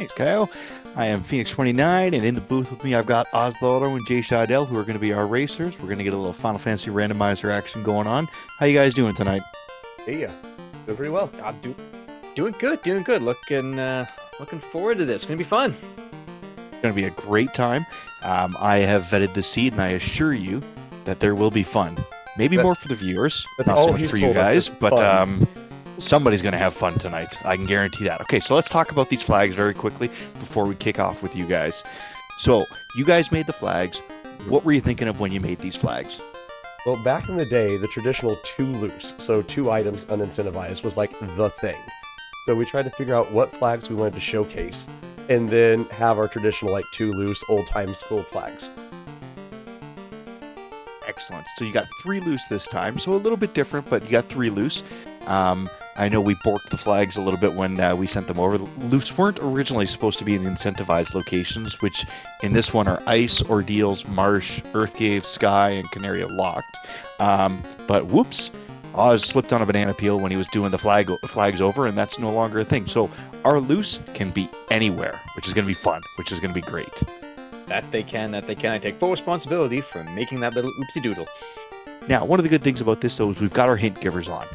Thanks, Kyle. I am Phoenix29, and in the booth with me I've got Oslodon and JShydell, who are going to be our racers. We're going to get a little Final Fantasy Randomizer action going on. How you guys doing tonight? Hey, doing pretty well. Doing good. Looking forward to this. It's going to be fun. It's going to be a great time. I have vetted the seed, and I assure you that there will be fun. Maybe more for the viewers, not so much for you guys, but somebody's going to have fun tonight. I can guarantee that. Okay, so let's talk about these flags very quickly before we kick off with you guys. So, you guys made the flags. What were you thinking of when you made these flags? Well, back in the day, the traditional 2 loose, so 2 items unincentivized, was like the thing. So we tried to figure out what flags we wanted to showcase, and then have our traditional like 2 loose old-time school flags. Excellent. So you got 3 loose this time, so a little bit different, but you got 3 loose. I know we borked the flags a little bit when we sent them over. Loose weren't originally supposed to be in incentivized locations, which in this one are Ice, Ordeals, Marsh, Earthgave, Sky, and Canaria locked. But whoops, Oz slipped on a banana peel when he was doing the flags over, and that's no longer a thing. So our loose can be anywhere, which is going to be fun, which is going to be great. That they can. I take full responsibility for making that little oopsie doodle. Now, one of the good things about this, though, is we've got our hint givers on.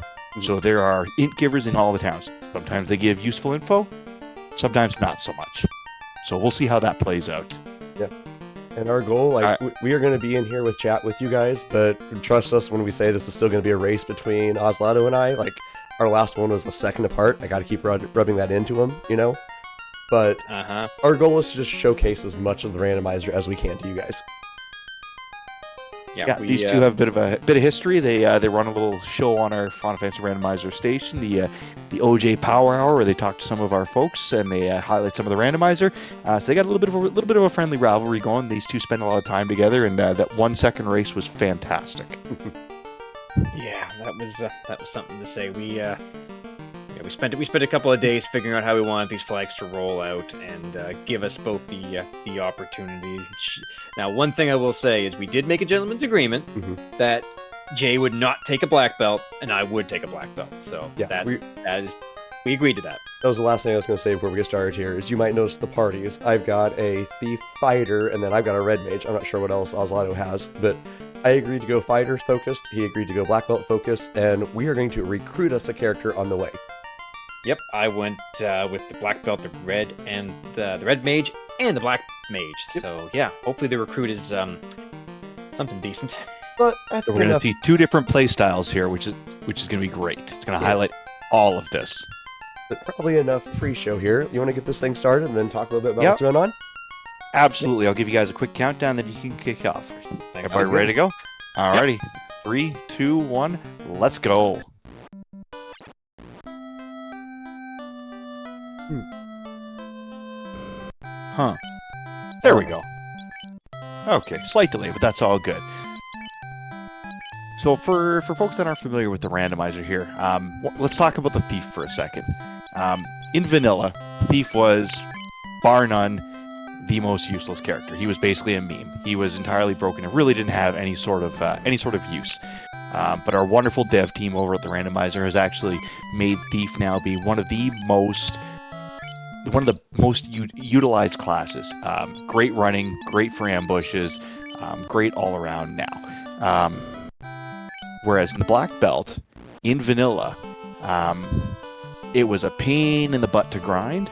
So there are hint givers in all the towns. Sometimes they give useful info, sometimes not so much. So we'll see how that plays out. Yeah. And our goal, we are going to be in here with chat with you guys, but trust us when we say this is still going to be a race between Oslodon and I. Like, our last one was a second apart. I got to keep rubbing that into him, you know? But our goal is to just showcase as much of the randomizer as we can to you guys. Yeah, these two have a bit of history. They run a little show on our Final Fantasy Randomizer station, the OJ Power Hour, where they talk to some of our folks and they highlight some of the randomizer. So they got a little bit of a friendly rivalry going. These two spend a lot of time together, and that 1 second race was fantastic. Yeah, that was something to say. We spent a couple of days figuring out how we wanted these flags to roll out and give us both the opportunity. Now, one thing I will say is we did make a gentleman's agreement that Jay would not take a black belt and I would take a black belt. So yeah, we agreed to that. That was the last thing I was going to say before we get started here. Is you might notice the parties. I've got a thief fighter and then I've got a red mage. I'm not sure what else Oslodon has, but I agreed to go fighter focused. He agreed to go black belt focused, and we are going to recruit us a character on the way. Yep, I went with the black belt, the red, and the red mage, and the black mage. Yep. So yeah, hopefully the recruit is something decent. But I think we're going to see 2 different play styles here, which is going to be great. It's going to highlight all of this. But probably enough free show here. You want to get this thing started and then talk a little bit about what's going on? Absolutely. I'll give you guys a quick countdown, then you can kick off. Everybody ready to go? Alrighty. Yep. 3, 2, 1, let's go. There we go. Okay, slight delay, but that's all good. So for folks that aren't familiar with the randomizer here, let's talk about the Thief for a second. In vanilla, Thief was, bar none, the most useless character. He was basically a meme. He was entirely broken and really didn't have any sort of use. But our wonderful dev team over at the randomizer has actually made Thief now be one of the most utilized classes. Great running, great for ambushes, great all around now. Whereas in the black belt, in vanilla, it was a pain in the butt to grind,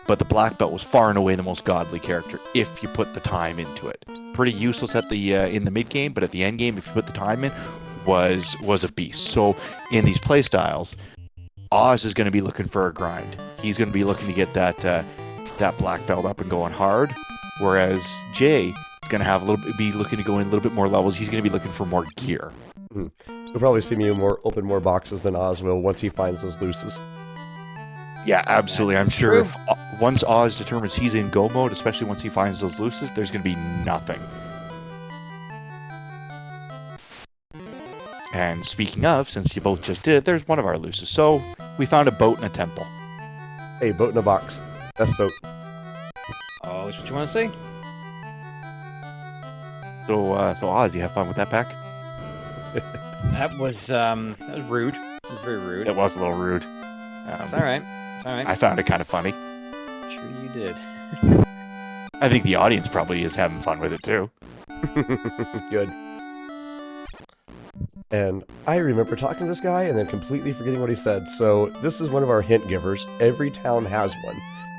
but the black belt was far and away the most godly character if you put the time into it. Pretty useless at the in the mid game, but at the end game, if you put the time in, was a beast. So in these play styles, Oz is going to be looking for a grind. He's going to be looking to get that black belt up and going hard, whereas Jay is going to be looking to go in a little bit more levels. He's going to be looking for more gear. You'll probably see me open more boxes than Oz will once he finds those looses. Yeah, absolutely. I'm sure once Oz determines he's in go mode, especially once he finds those looses, there's going to be nothing. And speaking of, since you both just did, there's one of our looses. So we found a boat in a temple. Hey, boat in a box. Best boat. Oh, is what you want to say? So Oz, you have fun with that pack? That was rude. It was very rude. It was a little rude. It's all right. I found it kind of funny. sure you did. I think the audience probably is having fun with it too. Good. And I remember talking to this guy and then completely forgetting what he said. So this is one of our hint givers. Every town has one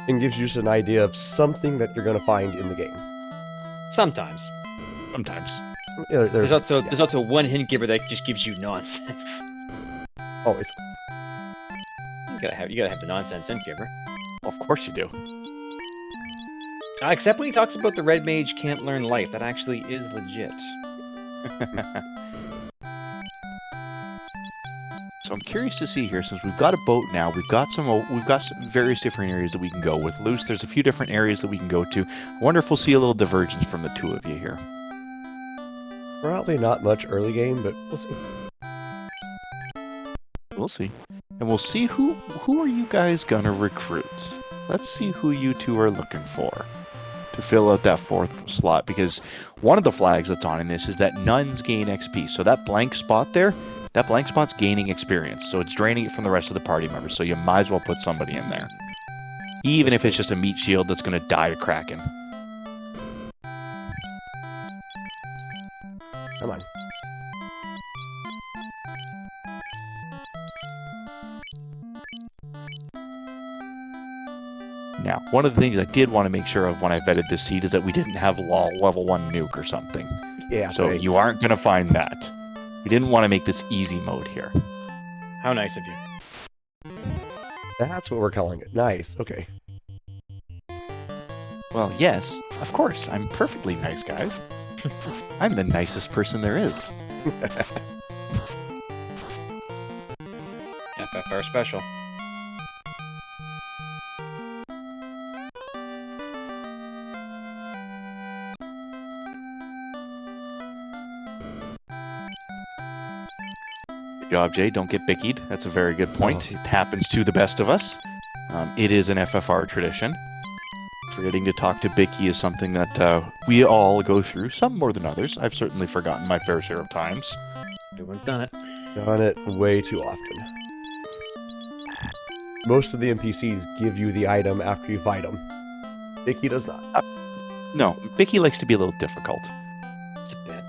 and gives you just an idea of something that you're going to find in the game. Sometimes. Yeah, There's also one hint giver that just gives you nonsense. always. You gotta have the nonsense hint giver. Well, of course you do. Except when he talks about the red mage can't learn life. That actually is legit. So I'm curious to see here, since we've got a boat now, we've got some various different areas that we can go with. Loose, there's a few different areas that we can go to. I wonder if we'll see a little divergence from the two of you here. Probably not much early game, but we'll see. We'll see. And we'll see who are you guys gonna recruit. Let's see who you two are looking for to fill out that fourth slot, because one of the flags that's on in this is that nuns gain XP. So that blank spot there, that blank spot's gaining experience, so it's draining it from the rest of the party members, so you might as well put somebody in there. Even if it's just a meat shield that's going to die to Kraken. Come on. Now, one of the things I did want to make sure of when I vetted this seed is that we didn't have level 1 nuke or something. Yeah, So thanks. you aren't going to find that. We didn't want to make this easy mode here. How nice of you. That's what we're calling it. Nice. Okay. Well, yes, of course. I'm perfectly nice, guys. I'm the nicest person there is. FFR special. Good job, Jay. Don't get bickied. That's a very good point. It happens to the best of us. It is an FFR tradition. Forgetting to talk to Bicky is something that we all go through, some more than others. I've certainly forgotten my fair share of times. Everyone's done it. Done it way too often. Most of the NPCs give you the item after you fight them. Vicky does not. No, Bicky likes to be a little difficult. It's a bit.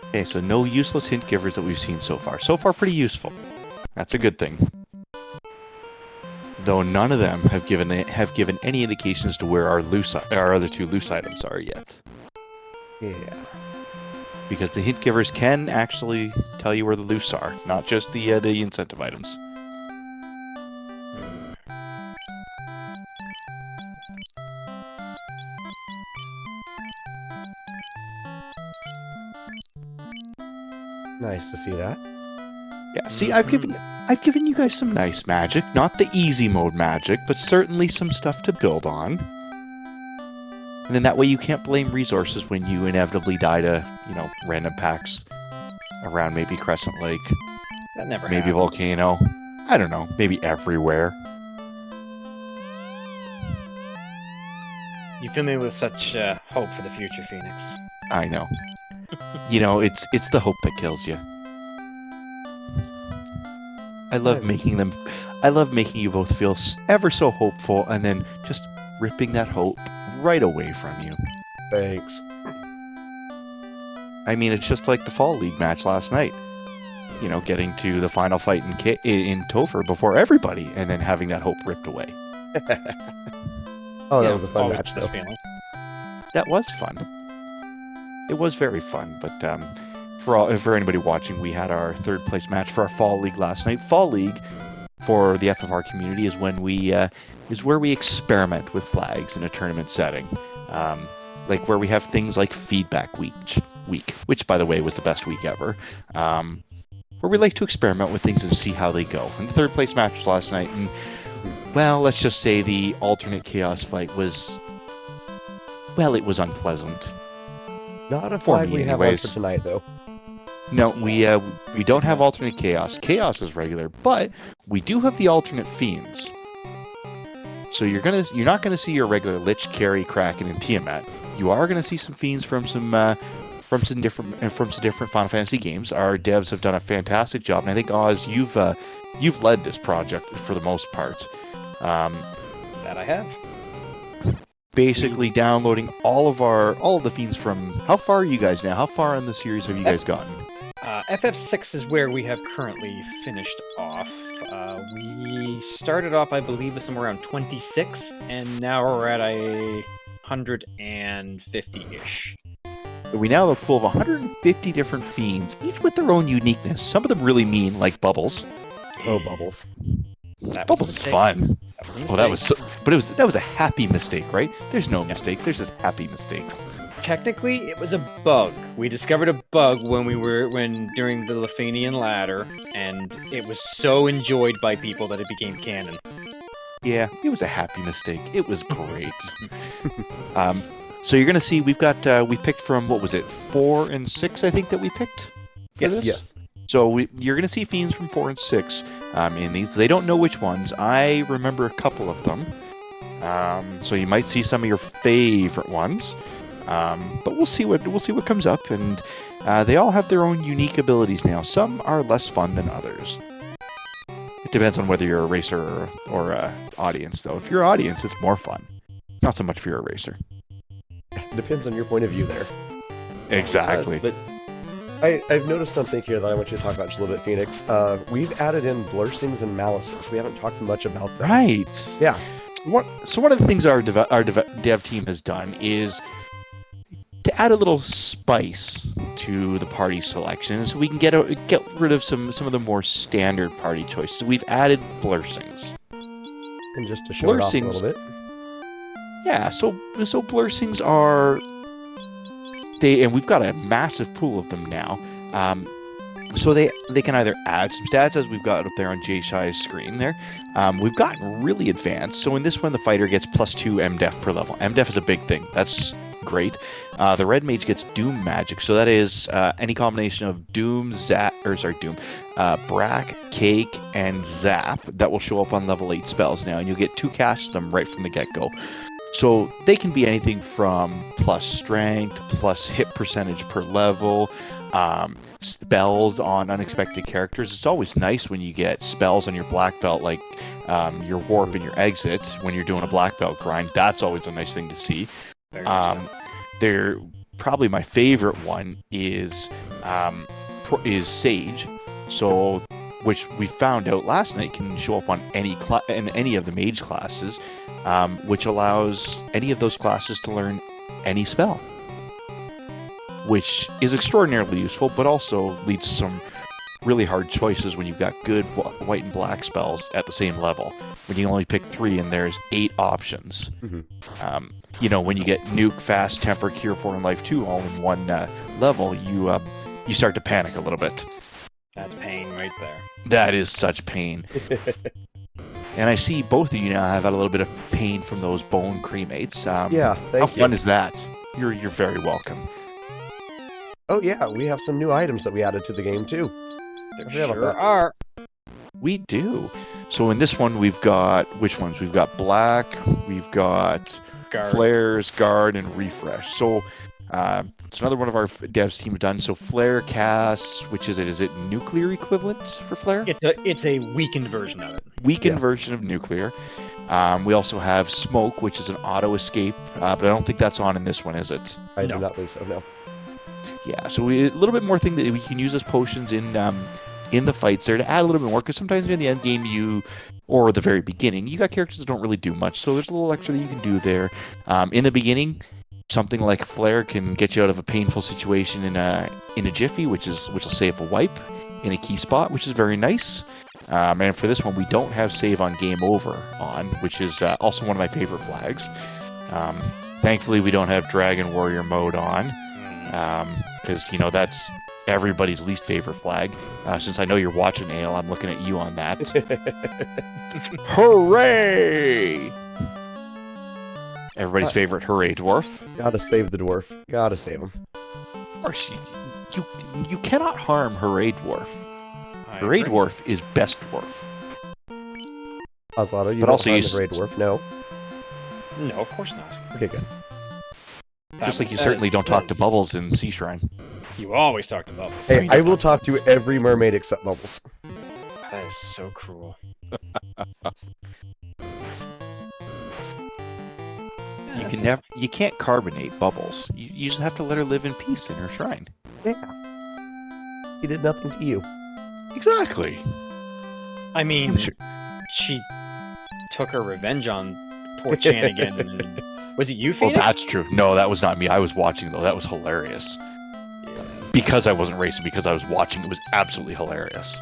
Okay, so no useless hint givers that we've seen so far. So far, pretty useful. That's a good thing. Though none of them have given any indications to where our other two loose items are yet. Yeah. Because the hint givers can actually tell you where the loose are, not just the incentive items. Nice to see that. Yeah, see, I've given you guys some nice magic, not the easy mode magic, but certainly some stuff to build on. And then that way you can't blame resources when you inevitably die to, random packs around maybe Crescent Lake, That never maybe happened. Volcano. I don't know, maybe everywhere. You fill me with such hope for the future, Phoenix. I know. It's the hope that kills you. I love making you both feel ever so hopeful, and then just ripping that hope right away from you. Thanks. I mean, it's just like the Fall League match last night. Getting to the final fight in Topher before everybody, and then having that hope ripped away. Oh, that Yeah, was a fun Always match, this though. feeling. That was fun. It was very fun, but for anybody watching, we had our third place match for our Fall League last night. Fall League, for the FFR community, is when where we experiment with flags in a tournament setting, like where we have things like Feedback Week, which by the way was the best week ever, where we like to experiment with things and see how they go. And the third place match was last night, and well, let's just say the alternate chaos fight was, well, it was unpleasant. Not a For flag me we have on anyways. for tonight, though. No, we don't have alternate chaos. Chaos is regular, but we do have the alternate fiends. So you're not gonna see your regular Lich, Carry, Kraken, and Tiamat. you are going to see some fiends from some different Final Fantasy games. Our devs have done a fantastic job, and I think Oz, you've led this project for the most part. That I have. Basically downloading all of the fiends from. How far are you guys now? How far in the series have you guys gotten? FF6 is where we have currently finished off. We started off, I believe, with somewhere around 26, and now we're at a 150-ish. We now have a pool of 150 different fiends, each with their own uniqueness. Some of them really mean, like Bubbles. Oh, Bubbles. Bubbles is fun. That was a happy mistake, right? There's no mistakes. There's just happy mistakes. Technically, it was a bug. We discovered a bug during the Lefanian ladder, and it was so enjoyed by people that it became canon. Yeah, it was a happy mistake. It was great. So you're gonna see we picked from, what was it, 4 and 6? I think that we picked. Yes. So you're gonna see fiends from 4 and 6 in these. They don't know which ones. I remember a couple of them. So you might see some of your favorite ones. But we'll see what comes up, and they all have their own unique abilities now. Some are less fun than others. It depends on whether you're a racer or a audience, though. If you're an audience, it's more fun. Not so much if you're a racer. Depends on your point of view there. Exactly. But I've noticed something here that I want you to talk about just a little bit, Phoenix. We've added in Blursings and Malices. We haven't talked much about them. Right. Yeah. So one of the things our dev team has done is to add a little spice to the party selection, so we can get rid of some of the more standard party choices. We've added Blursings. And just to show it off a little bit. Yeah, so Blursings are and we've got a massive pool of them now. So they can either add some stats, as we've got up there on JShydell's screen there. We've gotten really advanced. So in this one, the fighter gets +2 MDef per level. MDef is a big thing. That's great. The red mage gets Doom magic, so that is any combination of Brack, Cake, and Zap that will show up on level 8 spells now, and you'll get 2 casts of them right from the get-go. So they can be anything from plus strength, plus hit percentage per level, spells on unexpected characters. It's always nice when you get spells on your black belt, like your warp and your exit when you're doing a black belt grind. That's always a nice thing to see. They're probably my favorite one is Sage. So, which we found out last night can show up on any of the mage classes, which allows any of those classes to learn any spell, which is extraordinarily useful, but also leads to some really hard choices when you've got good white and black spells at the same level. When you can only pick 3 and there's 8 options. Mm-hmm. When you get Nuke, Fast, Temper, Cure 4, and Life 2 all in one level, you start to panic a little bit. That's pain right there. That is such pain. And I see both of you now have had a little bit of pain from those bone cremates. Yeah, thank you. How fun is that? You're very welcome. Oh yeah, we have some new items that we added to the game too. There sure are. We do. So in this one, we've got which ones? We've got Black, we've got Flares, Guard, and Refresh. So it's another one of our devs team have done. So Flare casts, which is it? Is it Nuclear equivalent for Flare? It's a weakened version of it. Weakened version of Nuclear. We also have Smoke, which is an auto escape, but I don't think that's on in this one, is it? I do not believe so. No. Yeah, so a little bit more thing that we can use as potions in the fights there to add a little bit more, because sometimes in the end game or the very beginning, you got characters that don't really do much, so there's a little extra that you can do there. In the beginning, something like Flare can get you out of a painful situation in a jiffy, which will save a wipe in a key spot, which is very nice. And for this one, we don't have save on game over on, which is also one of my favorite flags. Thankfully, we don't have Dragon Warrior mode on, because that's everybody's least favorite flag. Since I know you're watching, Ale, I'm looking at you on that. Hooray! Everybody's favorite hooray dwarf. Gotta save the dwarf. Gotta save him. Of course, you cannot harm hooray dwarf. Hooray dwarf is best dwarf. Oslodon, you don't harm the hooray dwarf? No. No, of course not. Okay, good. Just like you certainly don't talk to Bubbles in Sea Shrine. You always talk to Bubbles. Hey, I will talk to every mermaid except Bubbles. That is so cruel. You can't carbonate Bubbles. You just have to let her live in peace in her shrine. Yeah. She did nothing to you. Exactly. I mean, she took her revenge on poor Chanigan. Was it you, Well, Phoenix? that's true. No, that was not me. I was watching, though. That was hilarious. Because I wasn't racing, because I was watching, it was absolutely hilarious.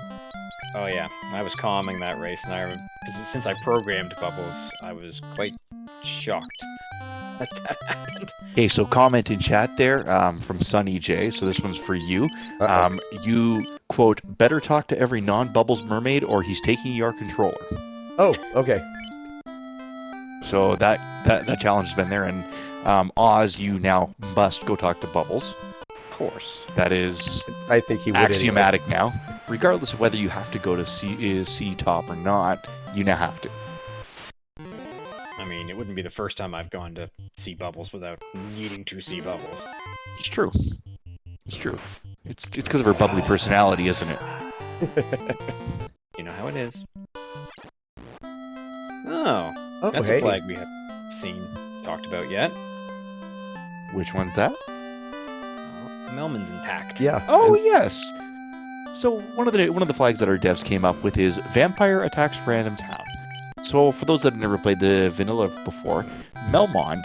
Oh yeah, I was calming that race, and I remember, since I programmed Bubbles, I was quite shocked that that happened. Okay, so comment in chat there from Sunny J. So this one's for you. You, quote, better talk to every non-Bubbles mermaid or he's taking your controller. Oh, okay. So that challenge has been there. And Oz, you now must go talk to Bubbles. Of course. That is I think he would axiomatic now. Regardless of whether you have to go to C top or not, you now have to. I mean, it wouldn't be the first time I've gone to see Bubbles without needing to see Bubbles. It's true. It's true. It's because of her bubbly personality, isn't it? You know how it is. Oh, that's hey. a flag we haven't seen, talked about yet. Which one's that? Melman's intact. Yeah. Oh, yes. So one of the flags that our devs came up with is Vampire Attacks Random Town. So for those that have never played the vanilla before, Melmond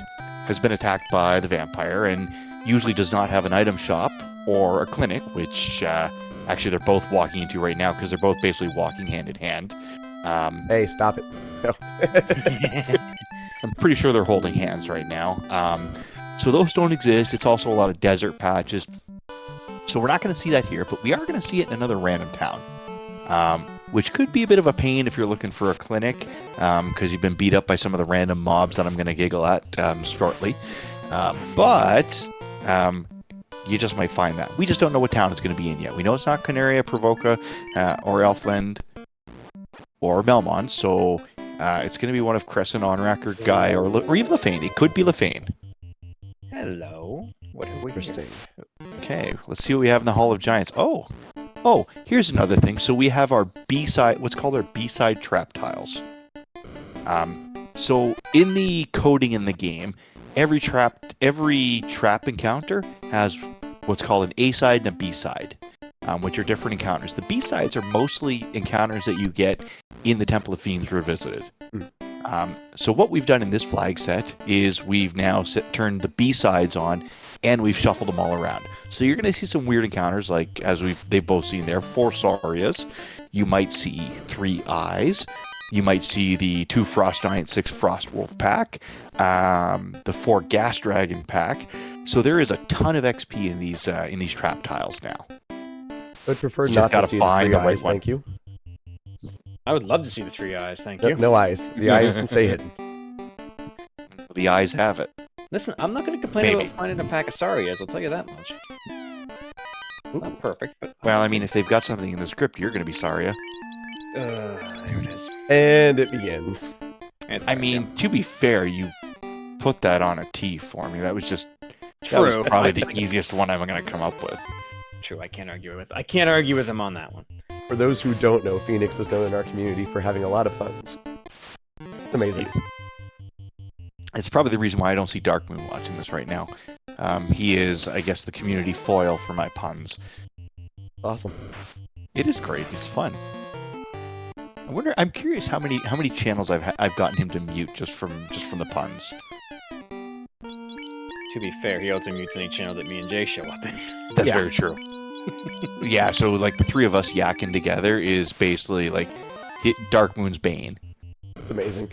has been attacked by the vampire and usually does not have an item shop or a clinic, which actually they're both walking into right now because they're both basically walking hand in hand. Hey, stop it. No. I'm pretty sure they're holding hands right now. So those don't exist. It's also a lot of desert patches. So we're not going to see that here, but we are going to see it in another random town. Which could be a bit of a pain if you're looking for a clinic, because you've been beat up by some of the random mobs that I'm going to giggle at shortly. But you just might find that. We just don't know what town it's going to be in yet. We know it's not Canaria, Provoca, or Elfland, or Melmond, so it's going to be one of Crescent, Onracker, Guy, or even Lefane. It could be Lefane. Hello. What are we Interesting. Okay, let's see what we have in the Hall of Giants. Oh, here's another thing. So we have our B-side, what's called our B-side trap tiles. So in the coding in the game, every trap encounter has what's called an A-side and a B-side, which are different encounters. The B-sides are mostly encounters that you get in the Temple of Fiends Revisited. So what we've done in this flag set is we've now turned the B-sides on, and we've shuffled them all around. So you're going to see some weird encounters, like as they've both seen there, 4 Saurias. You might see 3 Eyes. You might see the 2 Frost Giant, 6 Frost Wolf pack, the 4 Gas Dragon pack. So there is a ton of XP in these trap tiles now. I would prefer You not just to see gotta the find 3 the right eyes, one. thank you. I would love to see the 3 eyes, thank No, you. no eyes. The eyes can stay hidden. The Eyes have it. Listen, I'm not going to complain Maybe. about finding a pack of Sarias, I'll tell you that much. Not perfect, but... Well, I mean, if they've got something in the script, you're going to be Saria. There it is. And it begins. It's I there, mean, to be fair, you put that on a T for me. That was just yeah. that True. was probably the easiest one I'm going to come up with. True, I can't argue with him on that one. For those who don't know, Phoenix is known in our community for having a lot of puns. Amazing. It's probably the reason why I don't see Darkmoon watching this right now. He is, I guess, the community foil for my puns. Awesome. It is great. It's fun. I'm curious how many channels I've gotten him to mute just from the puns. To be fair, he also mutes any channel that me and Jay show up in. That's Yeah. very true. Yeah, so like the 3 of us yakking together is basically like Darkmoon's Bane. It's amazing.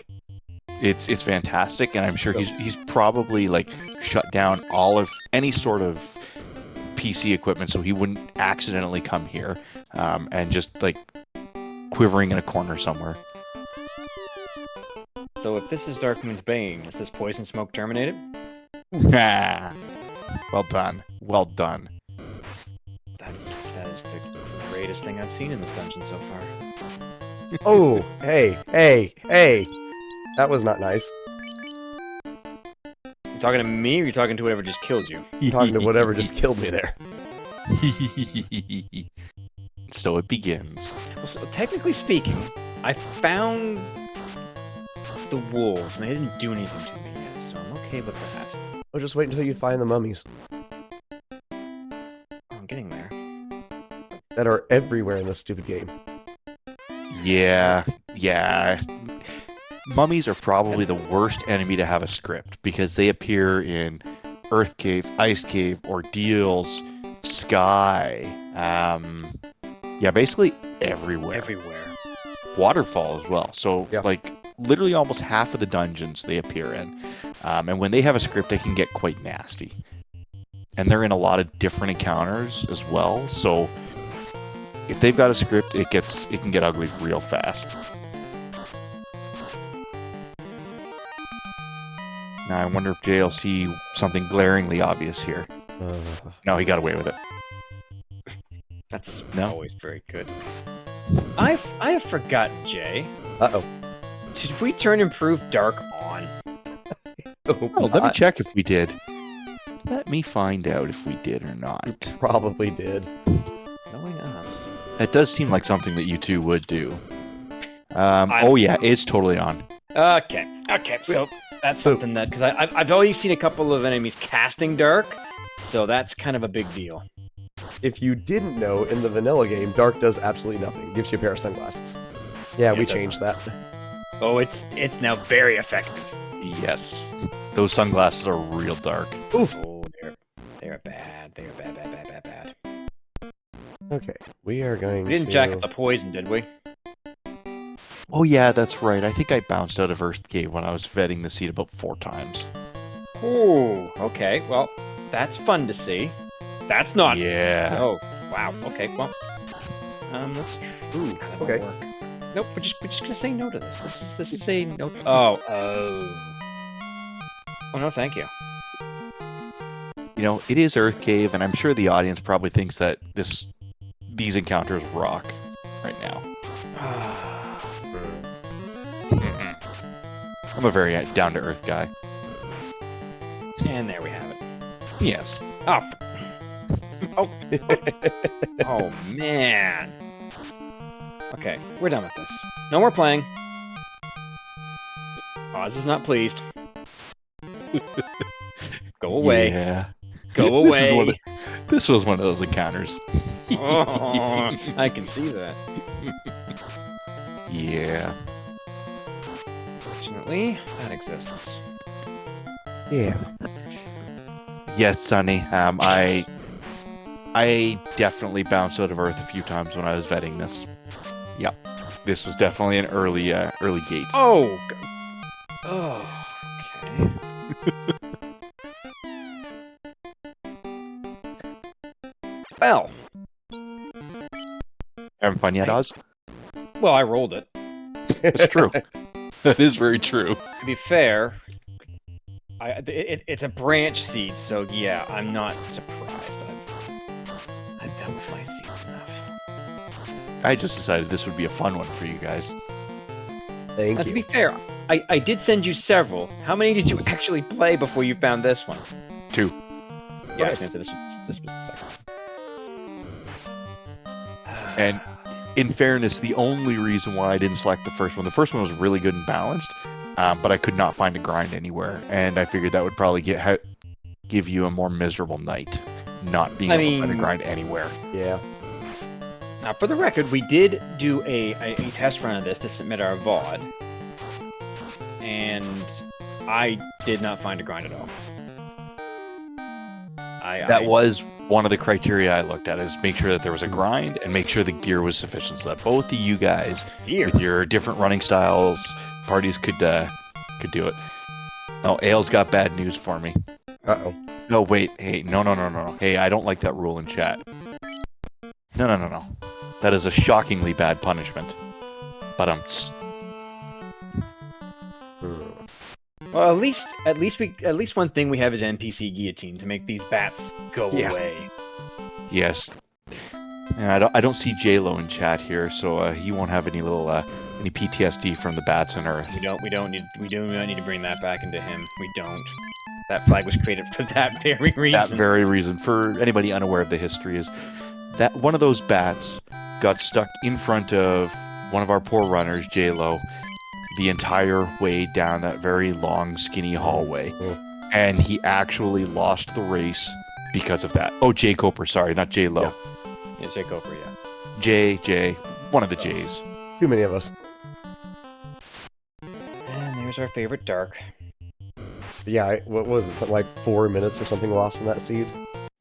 It's fantastic, and I'm sure he's probably like shut down all of any sort of PC equipment so he wouldn't accidentally come here and just like quivering in a corner somewhere. So if this is Darkmoon's Bane, is this Poison Smoke terminated? Well done. Well done. That is the greatest thing I've seen in this dungeon so far. Oh, hey. That was not nice. talking to me, or are you talking to whatever just killed you? Talking to whatever just killed me there. So it begins. Well, so, technically speaking, I found the wolves, and they didn't do anything to me yet, so I'm okay with that. Oh, just wait until you find the mummies Oh, I'm getting there. that are everywhere in this stupid game. Yeah. Mummies are probably the worst enemy to have a script because they appear in Earth Cave, Ice Cave, Ordeals, Sky. Basically everywhere. Everywhere. Waterfall as well. So, Yeah. like, literally almost half of the dungeons they appear in. And when they have a script, they can get quite nasty. And they're in a lot of different encounters as well. So, if they've got a script, it can get ugly real fast. Now, I wonder if Jay will see something glaringly obvious here. No, he got away with it. That's No. always very good. I have forgotten, Jay. Uh-oh. Did we turn Improve Dark on? Oh, let me check if we did. Let me find out if we did or not. Probably did. Knowing us. That does seem like something that you two would do. Oh yeah, it's totally on. Okay, so that's something that, because I've always seen a couple of enemies casting Dark, so that's kind of a big deal. If you didn't know, in the vanilla game, Dark does absolutely nothing. Gives you a pair of sunglasses. Yeah, we it does changed that. Oh, it's now very effective. Yes. Those sunglasses are real dark. Oof. Oh, they're bad. They're bad. Okay, we are going We didn't jack up the poison, did we? Oh yeah, that's right. I think I bounced out of Earth Cave when I was vetting the seed about 4 times. Ooh, okay. Well, that's fun to see. That's not. Yeah. Oh, wow. Okay, well, that's true. That won't Okay. work. Nope. We're just gonna say no to this. This is a no. Oh no, thank you. You know, it is Earth Cave, and I'm sure the audience probably thinks that these encounters rock right now. I'm a very down-to-earth guy. And there we have it. Yes. Oh. Oh man. Okay, we're done with this. No more playing. Oz is not pleased. Go away. Yeah. Go away. This was one of those encounters. Oh, I can see that. Yeah. Fortunately, that exists. Yeah. Yes, Sonny. I definitely bounced out of Earth a few times when I was vetting this. Yep. This was definitely an early gates. Oh. Oh. Okay. Well. Having fun yet, Oz? Well, I rolled it. It's true. That is very true. To be fair, it's a branch seed, so yeah, I'm not surprised. I've done with my seeds enough. I just decided this would be a fun one for you guys. Thank Now, to you. be fair, I did send you several. How many did you actually play before you found this one? 2. Yeah, I was gonna say this was the second one. And in fairness, the only reason why I didn't select the first one was really good and balanced, but I could not find a grind anywhere, and I figured that would probably give you a more miserable night, not being able to find a grind anywhere. Yeah. Now, for the record, we did do a test run of this to submit our VOD, and I did not find a grind at all. That was one of the criteria I looked at, is make sure that there was a grind and make sure the gear was sufficient so that both of you guys, with your different running styles, parties could do it. Oh, Ale's got bad news for me. Uh-oh. No, wait. Hey, no. Hey, I don't like that rule in chat. No. That is a shockingly bad punishment. But Well, at least one thing we have is NPC guillotine to make these bats go away. yes. And I don't see J-Lo in chat here, so he won't have any any PTSD from the bats on Earth. We do not need to bring that back into him. We don't. That flag was created for that very reason. That very reason. For anybody unaware of the history, is that one of those bats got stuck in front of one of our poor runners, J-Lo, the entire way down that very long, skinny hallway. And he actually lost the race because of that. Oh, Jay Coper, sorry, not J-Lo. Yeah, Jay Coper, yeah. J, one of the J's. Too many of us. And there's our favorite dark. Yeah, what was it? Something like 4 minutes or something lost in that seed?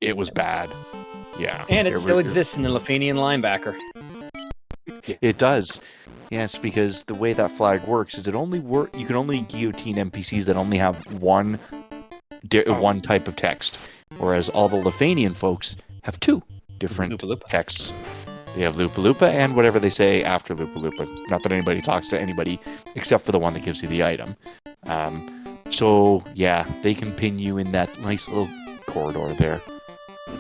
It was bad. Yeah. And it still exists in the Lefanian linebacker. It does. Yes, because the way that flag works is you can only guillotine NPCs that only have one type of text, whereas all the Lefanian folks have two different Loopaloopa. texts. They have Loopaloopa and whatever they say after Loopaloopa. Not that anybody talks to anybody except for the one that gives you the item. So yeah, they can pin you in that nice little corridor there.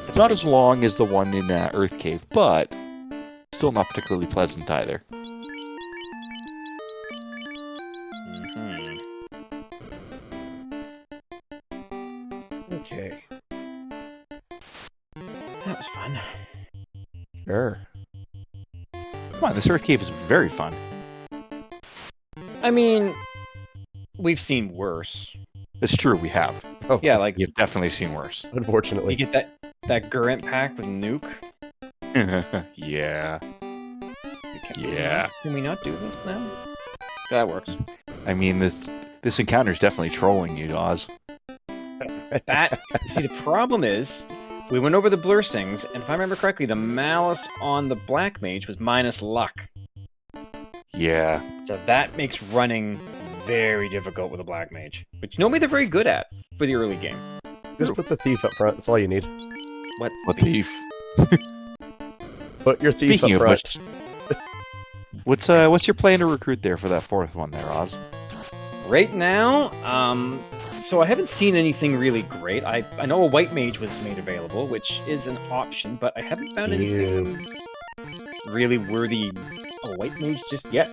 It's not as long as the one in Earth Cave, but still not particularly pleasant either. Okay. That was fun. Sure. Come on, this Earth Cave is very fun. I mean, we've seen worse. It's true, we have. Oh, Yeah, like You've definitely seen worse. you unfortunately. get that Gurant pack with Nuke. Yeah. Can we not do this now? That works. I mean, this encounter is definitely trolling you, Oz. See, the problem is, we went over the Blursings, and if I remember correctly, the Malice on the Black Mage was minus luck. Yeah. So that makes running very difficult with a Black Mage, which normally they're very good at for the early game. Just put the thief up front. That's all you need. What thief? Put your thief Speaking up of front. which, what's your plan to recruit there for that fourth one there, Oz? Right now, so I haven't seen anything really great. I know a White Mage was made available, which is an option, but I haven't found anything really worthy a White Mage just yet.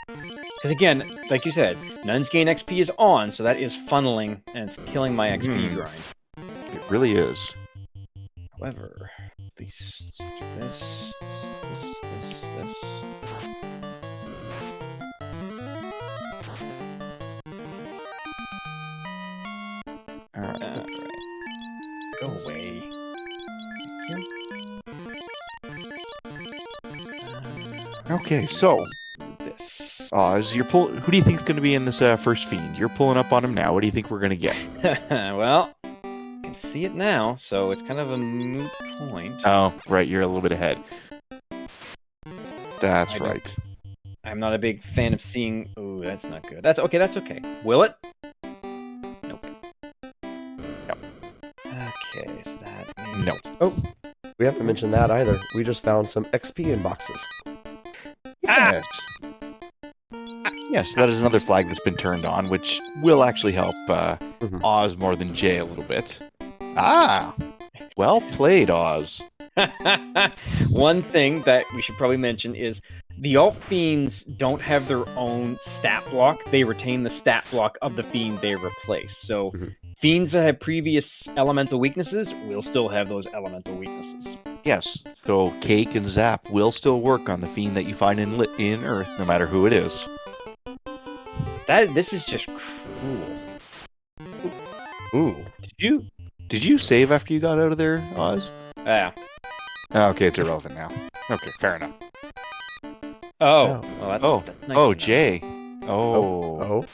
Because again, like you said, Nuns Gain XP is on, so that is funneling, and it's killing my XP grind. It really is. However, this. Alright. Go away. Okay, so This. Oz, who do you think is going to be in this first fiend? You're pulling up on him now. What do you think we're going to get? Well, I can see it now, so it's kind of a moot point. Oh, right, you're a little bit ahead. That's right. I'm not a big fan of seeing. Ooh, that's not good. That's okay. That's okay. Will it? Nope. Nope. Okay, so that means... Nope. Oh, we haven't mentioned that either. We just found some XP in boxes. Yes. Yes, that is another flag that's been turned on, which will actually help Oz more than Jay a little bit. Ah! Well played, Oz. One thing that we should probably mention is the Alt Fiends don't have their own stat block. They retain the stat block of the Fiend they replace. So Fiends that have previous elemental weaknesses will still have those elemental weaknesses. Yes, so Cake and Zap will still work on the Fiend that you find in Earth, no matter who it is. This is just cruel. Ooh. Did you save after you got out of there, Oz? Yeah. Okay, it's irrelevant now. Okay, fair enough. Oh. Well, that's nice to know. Jay. Oh.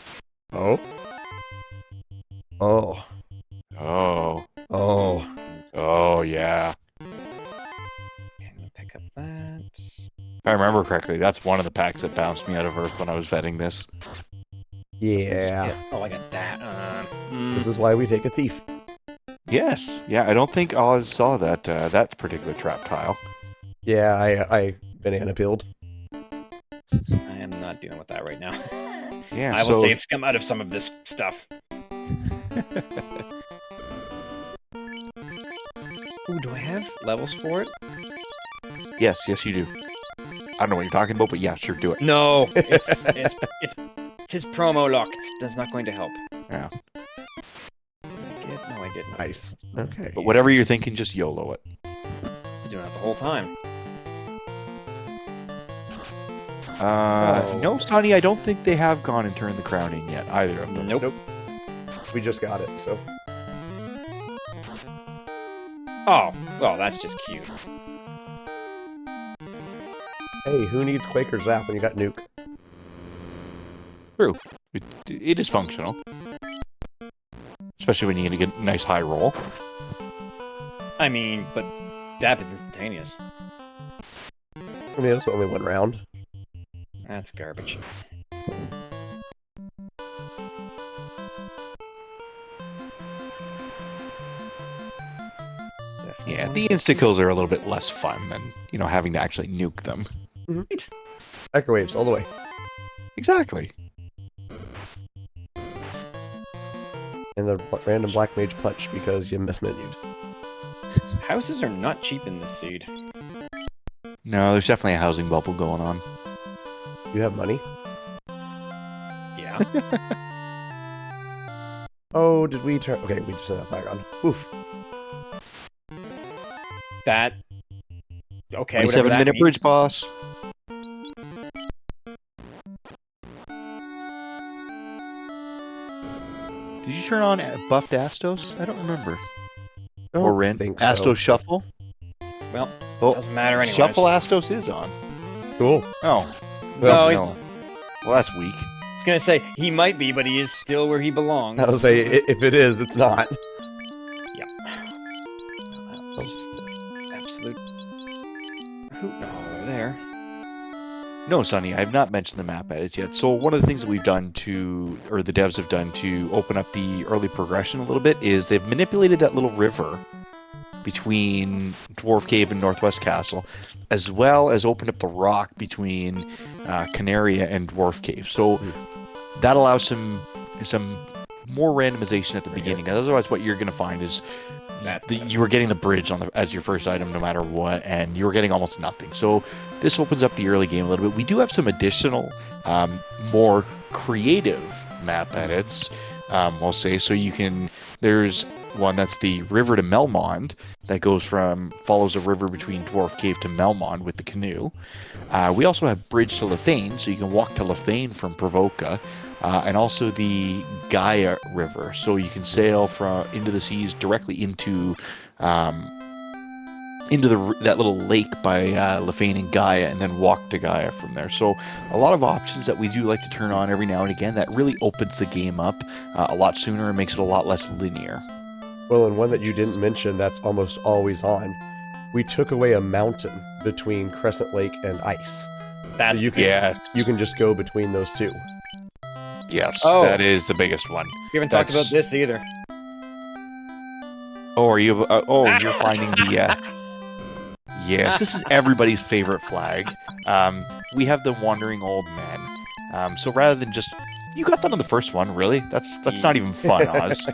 Oh, yeah. Okay, I'm gonna pick up that. If I remember correctly, that's one of the packs that bounced me out of Earth when I was vetting this. Yeah. Oh, I got that. This is why we take a thief. Yes. Yeah, I don't think Oz saw that that particular trap tile. Yeah, I banana peeled. I am not dealing with that right now. Yeah, I will save scum out of some of this stuff. Ooh, do I have levels for it? Yes, you do. I don't know what you're talking about, but yeah, sure, do it. No, it's promo locked. That's not going to help. Yeah. hit. Nice. Okay. But whatever you're thinking, just YOLO it. You're doing that the whole time. No, Sonny, I don't think they have gone and turned the crown in yet, either of them. Nope. We just got it, so. Oh, well, that's just cute. Hey, who needs Quaker Zap when you got Nuke? True. It is functional. Especially when you get a nice high roll. I mean, but Zap is instantaneous. I mean, it was only one round. That's garbage. Yeah, the insta-kills are a little bit less fun than, having to actually nuke them. Microwaves all the way. Exactly. And the random Black Mage Punch because you mismenued. Houses are not cheap in this seed. No, there's definitely a housing bubble going on. You have money? Yeah. Oh, did we turn... Okay, we just turned that back on. Oof. That... Okay, whatever 27-minute that bridge boss. Did you turn on buffed Astos? I don't remember. Or Ren? think so. Astos Shuffle? Well, Oh, doesn't matter anyways. Shuffle Astos is on. Cool. Oh. No, he's no. not. Well, that's weak. I was gonna say, he might be, but he is still where he belongs. I was say, if it is, it's not. Yeah. That was just the absolute... hoot and holler there. No, Sonny, I've not mentioned the map edits yet. So one of the things that we've done or the devs have done to open up the early progression a little bit is they've manipulated that little river between Dwarf Cave and Northwest Castle, as well as opened up the rock between Canaria and Dwarf Cave. So that allows some more randomization at the beginning. Otherwise, what you're going to find is you were getting the bridge as your first item no matter what, and you were getting almost nothing. So this opens up the early game a little bit. We do have some additional, more creative map edits, we'll say. So there's one that's the river to Melmond that follows a river between Dwarf Cave to Melmond with the canoe. We also have bridge to Lefane, so you can walk to Lefane from Provoca. And also the Gaia River, so you can sail into the seas directly into that little lake by Lefane and Gaia, and then walk to Gaia from there. So a lot of options that we do like to turn on every now and again that really opens the game up a lot sooner and makes it a lot less linear. Well, and one that you didn't mention that's almost always on. We took away a mountain between Crescent Lake and ice. That's You can just go between those two. Yes, Oh. that is the biggest one. We haven't talked about this either. Oh, are you? You're finding the. Yes, this is everybody's favorite flag. We have the Wandering Old Men. So rather than just, you got that on the first one, really? That's not even fun, Oz.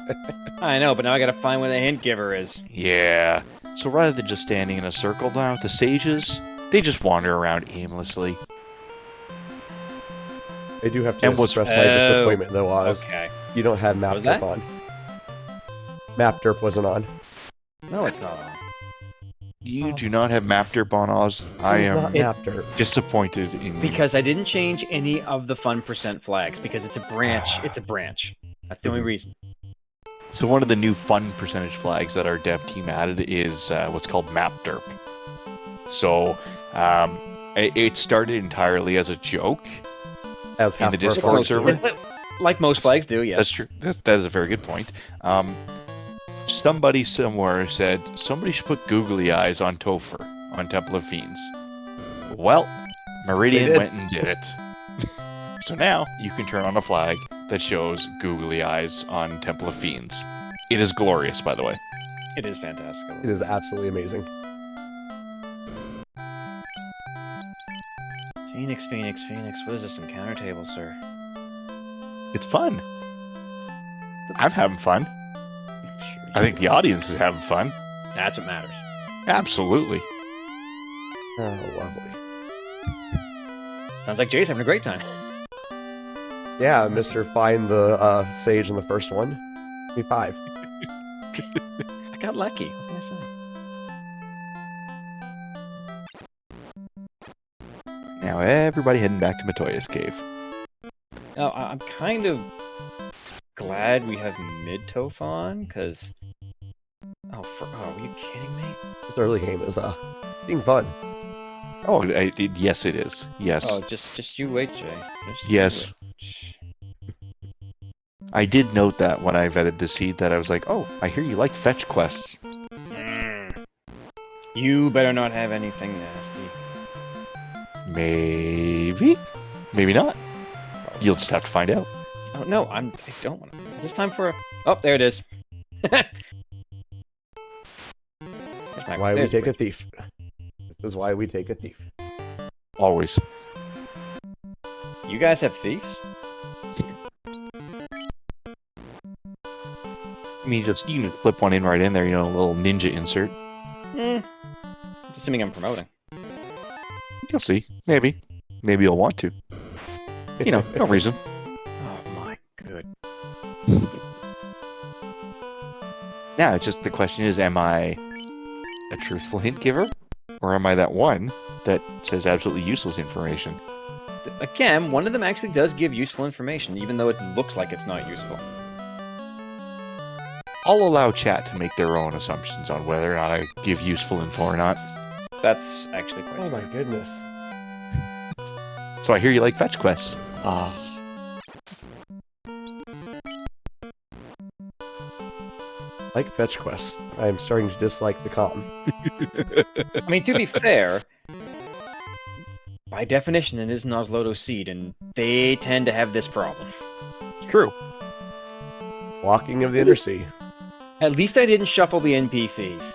I know, but now I gotta find where the hint giver is. Yeah. So rather than just standing in a circle now with the sages, they just wander around aimlessly. I do have to express my disappointment, though, Oz. Okay. You don't have Map was Derp that? on. Map Derp wasn't on. No, it's not on. You do not have Map Derp on, Oz. I It's am not Map Derp. disappointed in you. Because I didn't change any of the fun percent flags, because it's a branch. It's a branch. That's the only reason. So one of the new fun percentage flags that our dev team added is what's called Map Derp. So it started entirely as a joke As in half the of our Discord flags server. do. Like most flags do, yes. That's true. That is a very good point. Somebody somewhere said somebody should put googly eyes on Topher on Temple of Fiends. Well, Meridian went and did it. So now you can turn on a flag that shows googly eyes on Temple of Fiends. It is glorious, by the way. It is fantastic. It is absolutely amazing. Phoenix, Phoenix, Phoenix. What is this encounter table, sir? It's fun. I'm having fun. I think the audience is having fun. That's what matters. Absolutely. Oh, lovely. Sounds like Jay's having a great time. Yeah, Mr. Find the Sage in the first one. Give me 5. I got lucky. What can I say? Now everybody heading back to Matoya's cave. Now, I'm kind of glad we have Mid-Toph, because... Oh, are you kidding me? This early game is being fun. Oh, yes, it is. Yes. Oh, just you wait, Jay. Just Yes. you wait. I did note that when I vetted the seed that I was like, oh, I hear you like fetch quests. You better not have anything nasty. Maybe? Maybe not. You'll just have to find out. Oh, no, I don't want to. Is this time for a... Oh, there it is. Why we take a thief. This is why we take a thief. Always. You guys have thieves? I mean, you can flip one in right in there, a little ninja insert. Assuming I'm promoting. You'll see. Maybe. Maybe you'll want to. No reason. Oh my good. Now, just the question is, am I a truthful hint giver? Or am I that one that says absolutely useless information? Again, one of them actually does give useful information, even though it looks like it's not useful. I'll allow chat to make their own assumptions on whether or not I give useful info or not. That's actually quite Oh my fair. goodness. So I hear you like fetch quests. Like fetch quests. I am starting to dislike the con. I mean, to be fair, by definition, it is an Oslodon seed, and they tend to have this problem. True. Walking of the Inner Sea. At least I didn't shuffle the NPCs.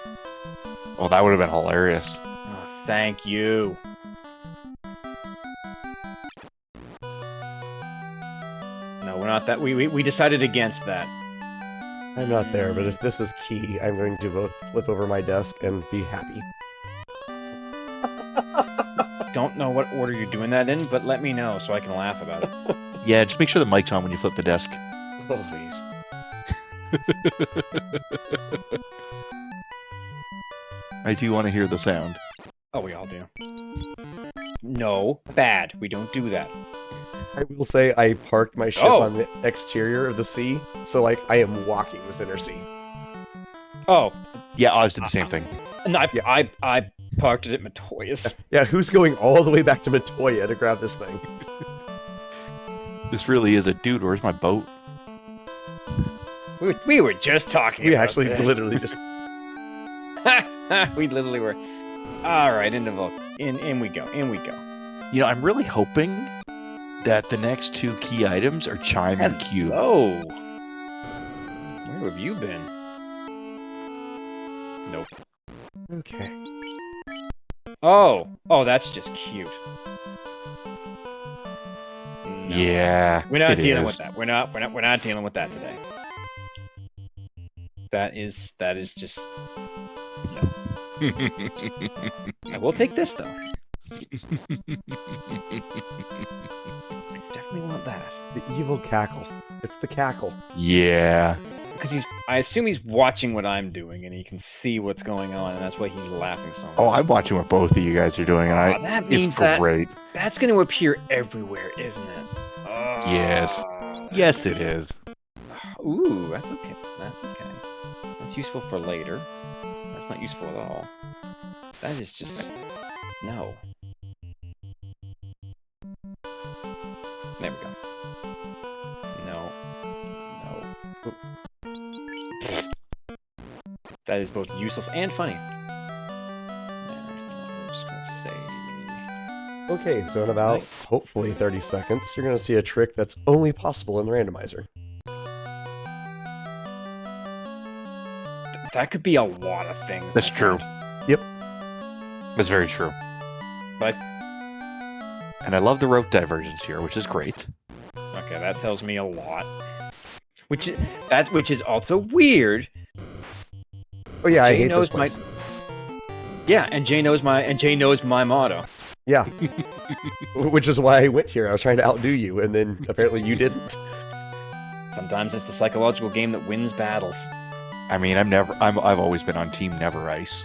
Well, that would have been hilarious. Oh, thank you. No, we're not that. We decided against that. I'm not there, but if this is key, I'm going to both flip over my desk and be happy. Don't know what order you're doing that in, but let me know so I can laugh about it. Yeah, just make sure the mic's on when you flip the desk. Oh, please. I do want to hear the sound. Oh, we all do. No, bad. We don't do that. I will say I parked my ship Oh. on the exterior of the sea, so I am walking this inner sea. Oh, Yeah, Oz did the same thing. no, I parked it at Matoya's. Yeah, who's going all the way back to Matoya to grab this thing? This really is a dude. Where's my boat? We were just talking We about actually this. literally just... We literally were. Alright, in we go, in we go. I'm really hoping that the next two key items are Chime and Cube. Oh! Where have you been? Nope. Okay. Oh! Oh, that's just cute. No. Yeah, We're not it dealing is. with that. We're not dealing with that today. That is just no. I will take this though. Definitely want that. The evil cackle. It's the cackle. Yeah. Because I assume he's watching what I'm doing and he can see what's going on, and that's why he's laughing so much. Oh, I'm watching what both of you guys are doing, and that means it's great. that's going to appear everywhere, isn't it? Yes. Yes, it is. Ooh, that's okay. That's okay. That's useful for later. That's not useful at all. That is just... No. There we go. No. No. That is both useless and funny. I'm just gonna say... Okay, so in about, hopefully 30 seconds, you're going to see a trick that's only possible in the randomizer. That could be a lot of things. That's my true. friend. Yep. That's very true. But, And I love the route divergence here, which is great. okay, that tells me a lot. Which is also weird. Oh yeah, I Jay hate this knows place. Yeah, and Jay knows my motto. Yeah. Which is why I went here. I was trying to outdo you, and then apparently you didn't. Sometimes it's the psychological game that wins battles. I mean, I've always been on Team Never Ice.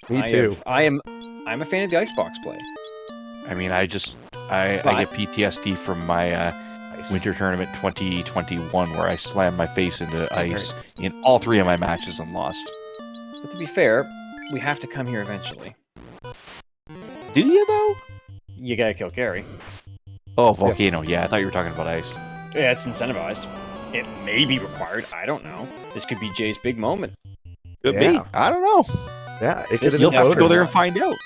Me too. I'm a fan of the icebox play. I mean, I get PTSD from my Winter Tournament 2021, where I slammed my face into ice in all 3 of my matches and lost. But to be fair, we have to come here eventually. Do you though? You gotta kill Gary. Oh, Volcano. Yeah, I thought you were talking about ice. Yeah, it's incentivized. It may be required. I don't know. This could be Jay's big moment. Could be. I don't know. Yeah, it could have You'll been have to go there floater. and find out.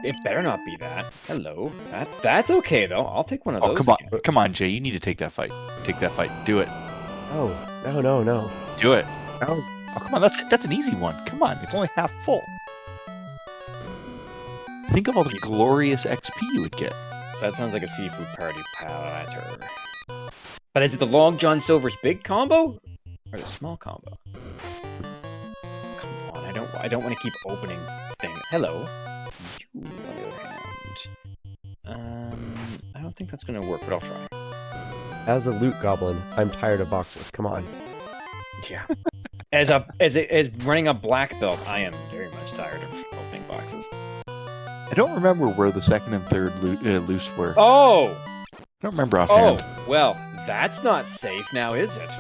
It better not be that. Hello. That's okay though. I'll take one of those. Come on, Jay. You need to take that fight. Take that fight. Do it. Oh, no. Do it. No. Oh, come on. That's an easy one. Come on. It's only half full. Think of all the glorious XP you would get. That sounds like a seafood party platter. But is it the Long John Silver's big combo or the small combo? Come on, I don't want to keep opening things. Hello. You, on the other hand, I don't think that's gonna work, but I'll try. As a loot goblin, I'm tired of boxes. Come on. Yeah. As running a black belt, I am very much tired of opening boxes. I don't remember where the second and third loose were. Oh! I don't remember offhand. Oh, well, that's not safe now, is it?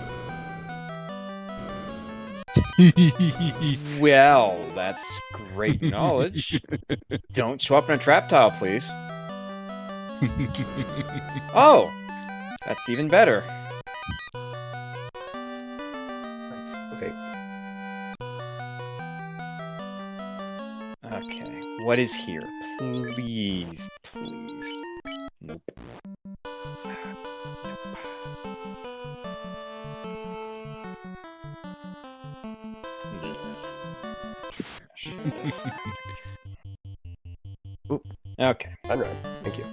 Well, that's great knowledge. Don't show up in a trap tile, please. Oh! That's even better. Nice. Okay. Okay, what is here? Please, please. Nope. Oop. Okay, Unrun. Thank you.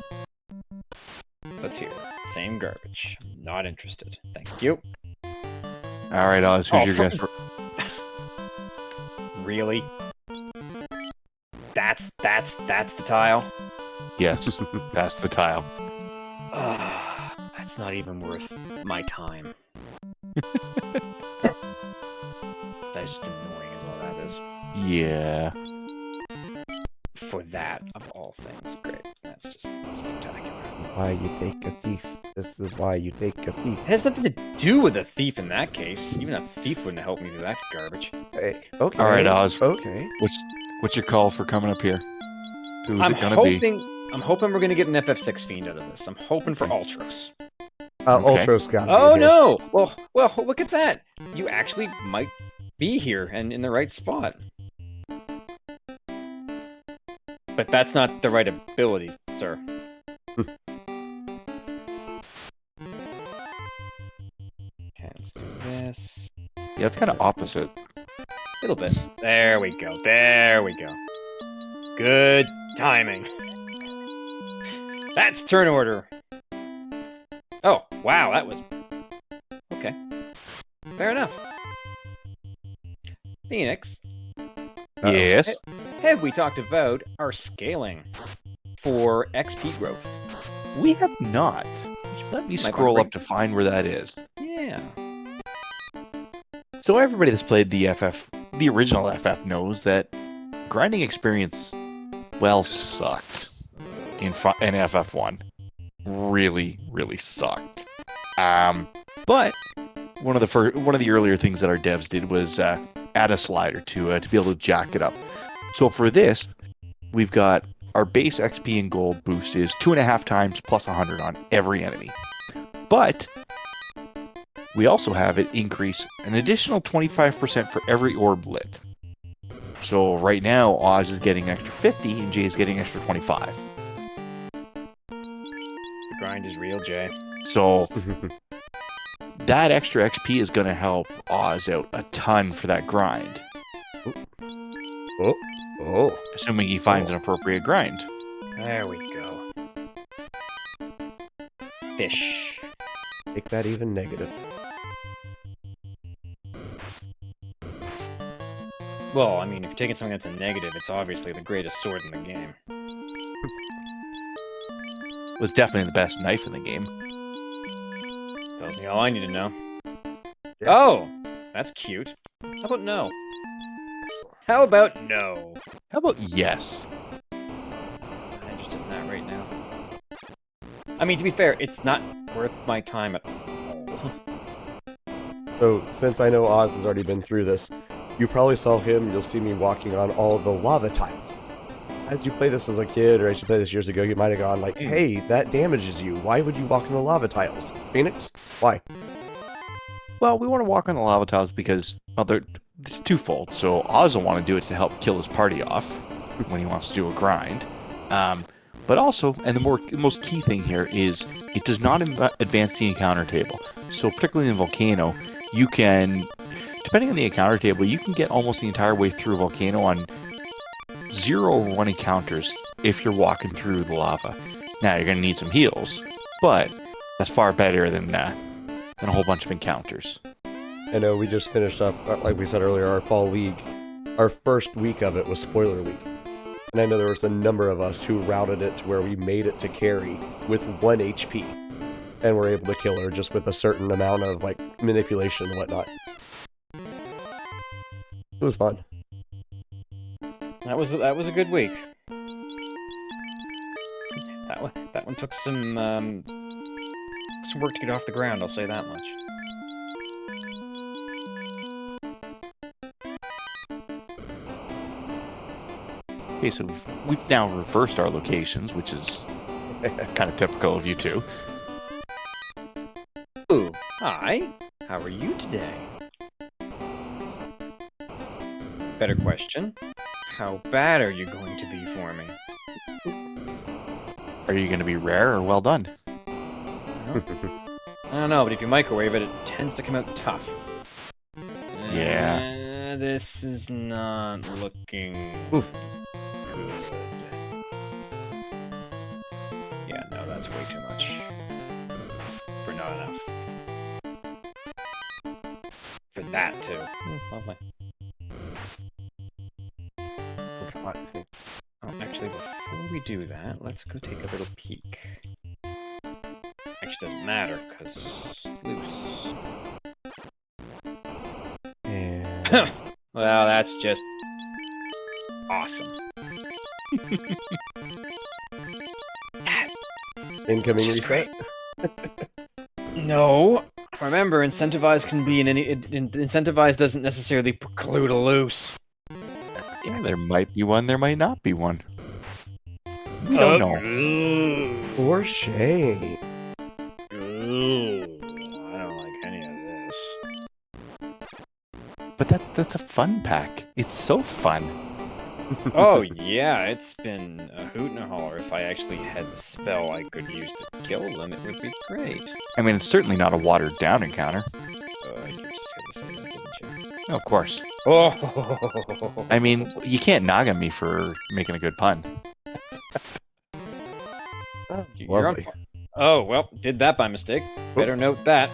let's hear it. Same garbage. Not interested. Thank you. All right, Oz. Who's your guess? Really? That's the tile? Yes, that's the tile. That's not even worth my time. That's just annoying is all that is. Yeah. For that, of all things. Great. That's spectacular. Why you take a thief? This is why you take a thief. It has nothing to do with a thief in that case. Even a thief wouldn't help me through that garbage. Hey, okay. All right, Oz. Okay. What's your call for coming up here? Who's it gonna be? I'm hoping we're gonna get an FF6 fiend out of this. I'm hoping for Ultros. Okay. Ultros got Oh no! Well, look at that. You actually might be here and in the right spot. But that's not the right ability, sir. Okay, let's do this. Yeah, it's kind of opposite. A little bit. There we go. There we go. Good timing. That's turn order. Oh, wow, that was... Okay. Fair enough. Phoenix, Yes. have we talked about our scaling for XP growth? We have not. Let me Might scroll wanna up to find where that is. Yeah. So everybody that's played the original FF knows that grinding experience, well, sucked in FF1. Really, really sucked. But one of the earlier things that our devs did was add a slider to be able to jack it up. So for this, we've got our base XP and gold boost is 2.5 times plus 100 on every enemy. But we also have it increase an additional 25% for every orb lit. So right now, Oz is getting extra 50 and Jay is getting extra 25. The grind is real, Jay. So that extra XP is going to help Oz out a ton for that grind. Oh. Assuming he finds an appropriate grind. There we go. Fish. Make that even negative. Well, I mean, if you're taking something that's a negative, it's obviously the greatest sword in the game. Was definitely the best knife in the game. Tells me all I need to know. Yeah. Oh! That's cute. How about no? How about no? How about yes? I'm interested in that right now. I mean, to be fair, it's not worth my time at all. So, since I know Oz has already been through this, you probably saw him, you'll see me walking on all the lava tiles. As you play this as a kid, or as you played this years ago, you might have gone like, hey, that damages you. Why would you walk on the lava tiles? Phoenix? Why? Well, we want to walk on the lava tiles because, well, they're twofold. So Oz will want to do it to help kill his party off when he wants to do a grind. But also, and the most key thing here is it does not advance the encounter table. So particularly in Volcano, you can, depending on the encounter table, you can get almost the entire way through Volcano on 0 or 1 encounters if you're walking through the lava. Now, you're going to need some heals, but that's far better than a whole bunch of encounters. I know we just finished up, like we said earlier, our fall league. Our first week of it was spoiler week. And I know there was a number of us who routed it to where we made it to carry with 1 HP. And were able to kill her just with a certain amount of like manipulation and whatnot. It was fun. That was a good week. That one took some work to get off the ground. I'll say that much. Okay, so we've now reversed our locations, which is kind of typical of you two. Ooh, hi. How are you today? Better question. How bad are you going to be for me? Are you going to be rare or well done? I don't know, but if you microwave it, it tends to come out tough. Yeah. This is not looking Oof. good. Yeah, no, that's way too much. For not enough. For that, too. Lovely. Oh, actually, before we do that, let's go take a little peek. Actually, doesn't matter, because loose. And Well, that's just awesome. incoming Just reset. No. Remember, incentivized can be in any. Incentivized doesn't necessarily preclude a loose. Yeah, there might be one, there might not be one. We don't know. For shame. Ooh, I don't like any of this. But that's a fun pack. It's so fun. Oh yeah, it's been a hoot and a holler. If I actually had the spell I could use to kill them, it would be great. I mean, it's certainly not a watered down encounter. Oh, you just had to say that, didn't you? No, of course. Oh! I mean, you can't nog on me for making a good pun. You're on Lovely. point. Oh, well, did that by mistake. Better note that.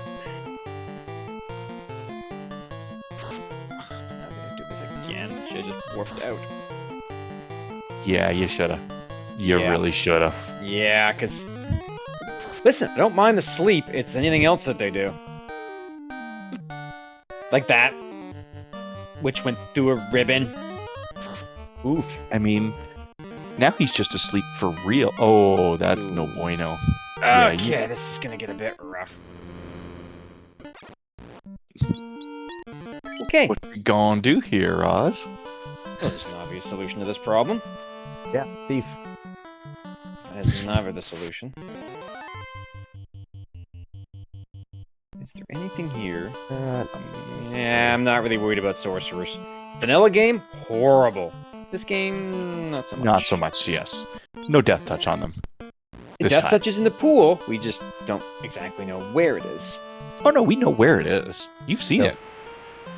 I'm gonna do this again. Should've just warped out. Yeah, you shoulda. You Yeah. really shoulda. Yeah, because... Listen, I don't mind the sleep. It's anything else that they do. Like that. Which went through a ribbon. Oof. I mean, now he's just asleep for real. Oh, that's no bueno. Yeah, Okay, this is gonna get a bit rough. Okay. What you gonna do here, Oz? Well, there's an obvious solution to this problem. Yeah, thief. That is never the solution. Is there anything here? Yeah, I'm not really worried about sorcerers. Vanilla game? Horrible. This game, not so much. Not so much, yes. No death touch on them. The this death time. touch is in the pool. We just don't exactly know where it is. Oh no, we know where it is. You've seen No. it.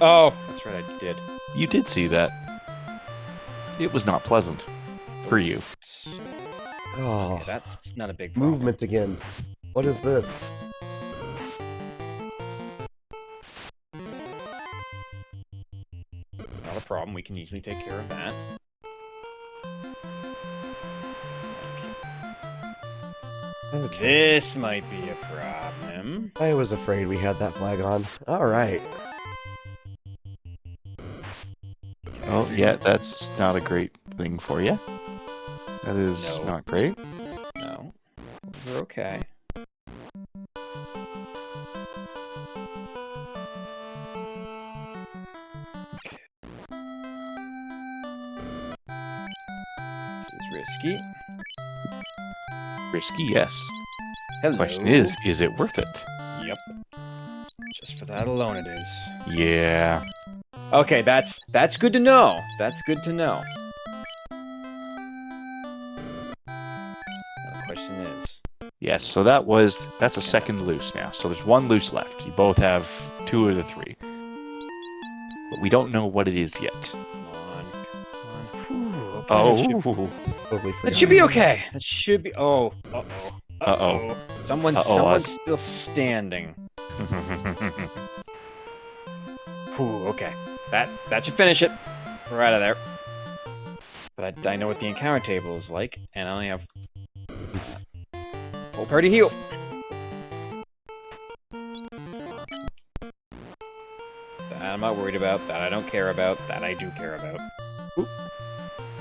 Oh, that's right, I did. You did see that. It was not pleasant. For you. Oh, Yeah, that's not a big problem. movement again. What is this? It's not a problem. We can easily take care of that. Okay. This might be a problem. I was afraid we had that flag on. Alright. Oh, yeah, that's not a great thing for you. That is No. not great. No. We're okay. This is risky. Risky, yes. Hello. Question is it worth it? Yep. Just for that alone it is. Yeah. Okay, that's good to know. That's good to know. Now the question is... Yes, so that's a second loose now. So there's one loose left. You both have 2 of the 3. But we don't know what it is yet. Come on. Come on. Whew, okay, Oh. Totally That forgot. should be okay. That should be... Oh. Uh-oh. Uh-oh. Someone's Oz. still standing. Whew, okay. That should finish it. We're out of there. But I know what the encounter table is like, and I only have full party heal. That I'm not worried about. That I don't care about. That I do care about.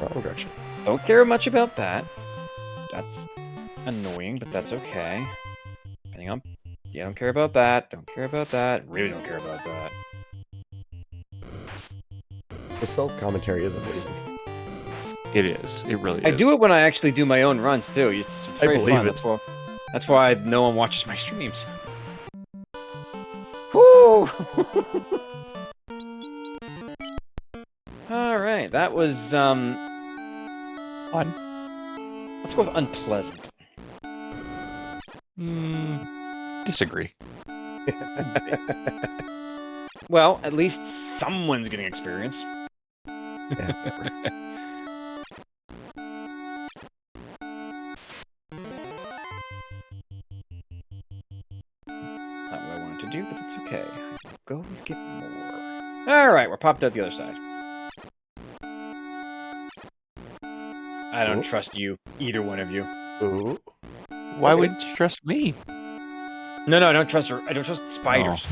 Wrong direction. Don't care much about that. That's annoying, but that's okay. Depending on... Yeah, don't care about that. Don't care about that. Really don't care about that. The self-commentary is amazing. It is. It really is. I do it when I actually do my own runs, too. It's very believe fun. it. That's why no one watches my streams. Woo! Alright, that was, Fun. let's go with unpleasant. Disagree. Well, at least someone's getting experience. Not what I wanted to do, but it's okay. Go always get more. Alright, we're popped out the other side. I don't trust you, either one of you. Ooh. Why would you trust me? No, I don't trust her. I don't trust spiders.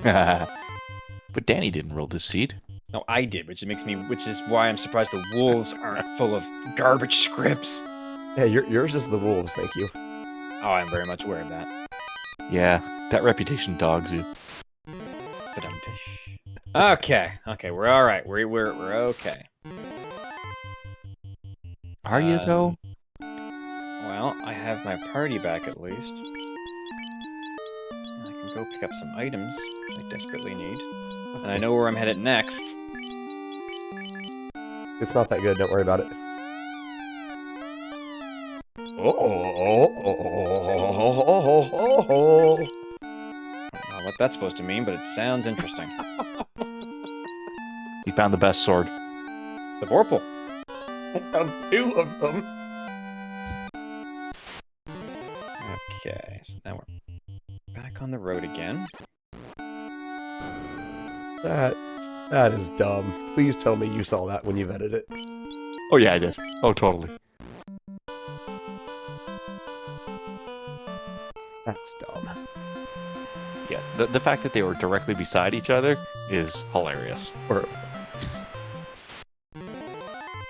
But Danny didn't roll this seed. No, I did, which is why I'm surprised the wolves aren't full of garbage scripts. Yeah, yours is the wolves, thank you. Oh, I'm very much aware of that. Yeah, that reputation dogs you. Okay, we're all right. We're okay. Are you though? Well, I have my party back at least. I can go pick up some items I desperately need, and I know where I'm headed next. It's not that good, don't worry about it. I don't know what that's supposed to mean, but it sounds interesting. You found the best sword. The Vorpal. I found 2 of them. Okay, so now we're back on the road again. That is dumb. Please tell me you saw that when you vetted it. Oh yeah, I did. Oh, totally. That's dumb. Yes, the fact that they were directly beside each other is hilarious. Or...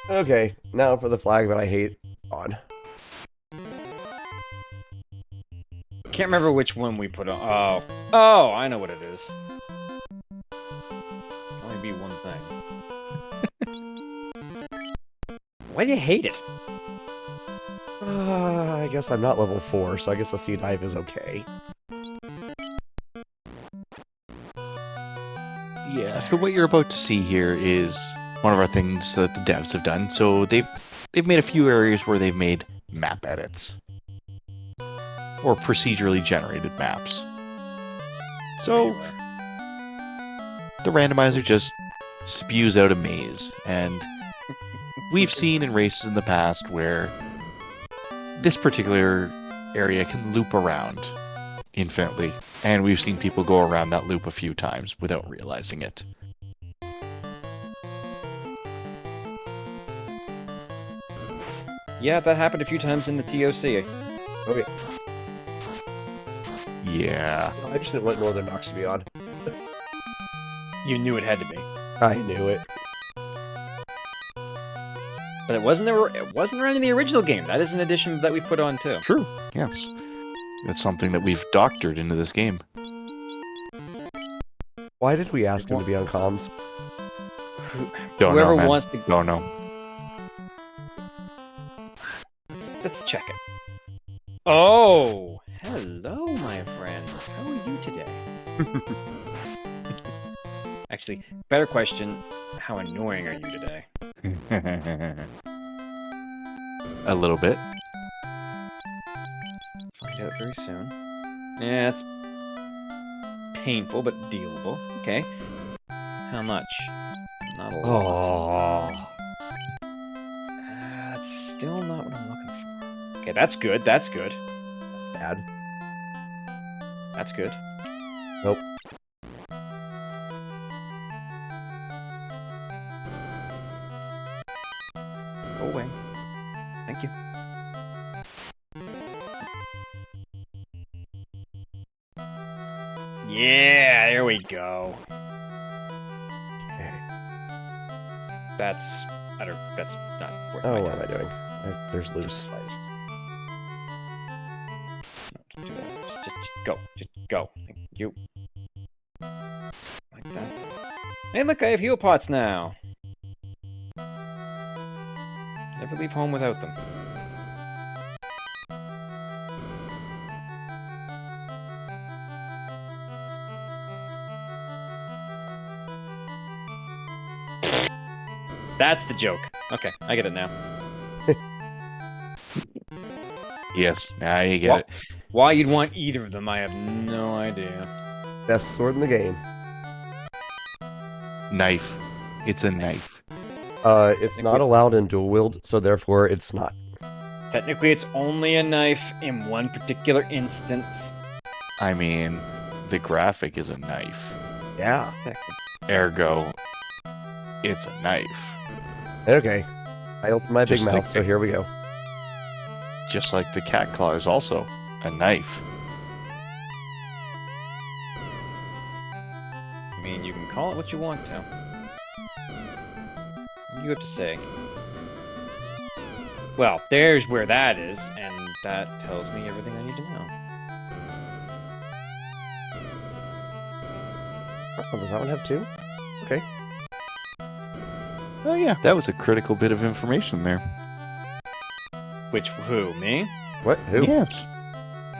Okay, now for the flag that I hate on. Can't remember which one we put on. Oh, I know what it is. Can only be one thing. Why do you hate it? I guess I'm not level 4, so I guess a sea dive is okay. Yeah. So what you're about to see here is one of our things that the devs have done. So they've made a few areas where they've made map edits. Or procedurally generated maps. So the randomizer just spews out a maze, and we've seen in races in the past where this particular area can loop around infinitely, and we've seen people go around that loop a few times without realizing it. Yeah, that happened a few times in the TOC. Oh yeah. Yeah. I just didn't want Northern Docs to be on. You knew it had to be. I knew it. But it wasn't around in the original game. That is an addition that we put on too. True. Yes. That's something that we've doctored into this game. Why did we ask him to be on comms? Whoever man. wants to Don't know. Let's check it. Oh, hello, my friend. How are you today? Actually, better question, how annoying are you today? A little bit. Find out very soon. Yeah, it's painful, but dealable. Okay. How much? Not a lot. Oh. That's still not what I'm looking for. Okay, that's good. That's good. Bad. That's good. Nope. Go away. Thank you. Yeah, there we go. Okay. That's not worth Oh, my what time. am I doing? There's loose. Just do that. Just go. Just go. Thank you. Like that. Hey, look, I have heal pots now. Never leave home without them. That's the joke. Okay, I get it now. Yes. Now you get it. Why you'd want either of them, I have no idea. Best sword in the game. Knife. It's a knife. It's not allowed in dual wield, so therefore it's not. Technically, it's only a knife in one particular instance. I mean, the graphic is a knife. Yeah. Ergo, it's a knife. Okay. I opened my big Just mouth, like so the- here we go. Just like the cat claw is also a knife. I mean, you can call it what you want to. What do you have to say? Well, there's where that is, and that tells me everything I need to know. Oh, does that one have two? Okay. Oh yeah, that was a critical bit of information there. Who, me? What? Who? Yes.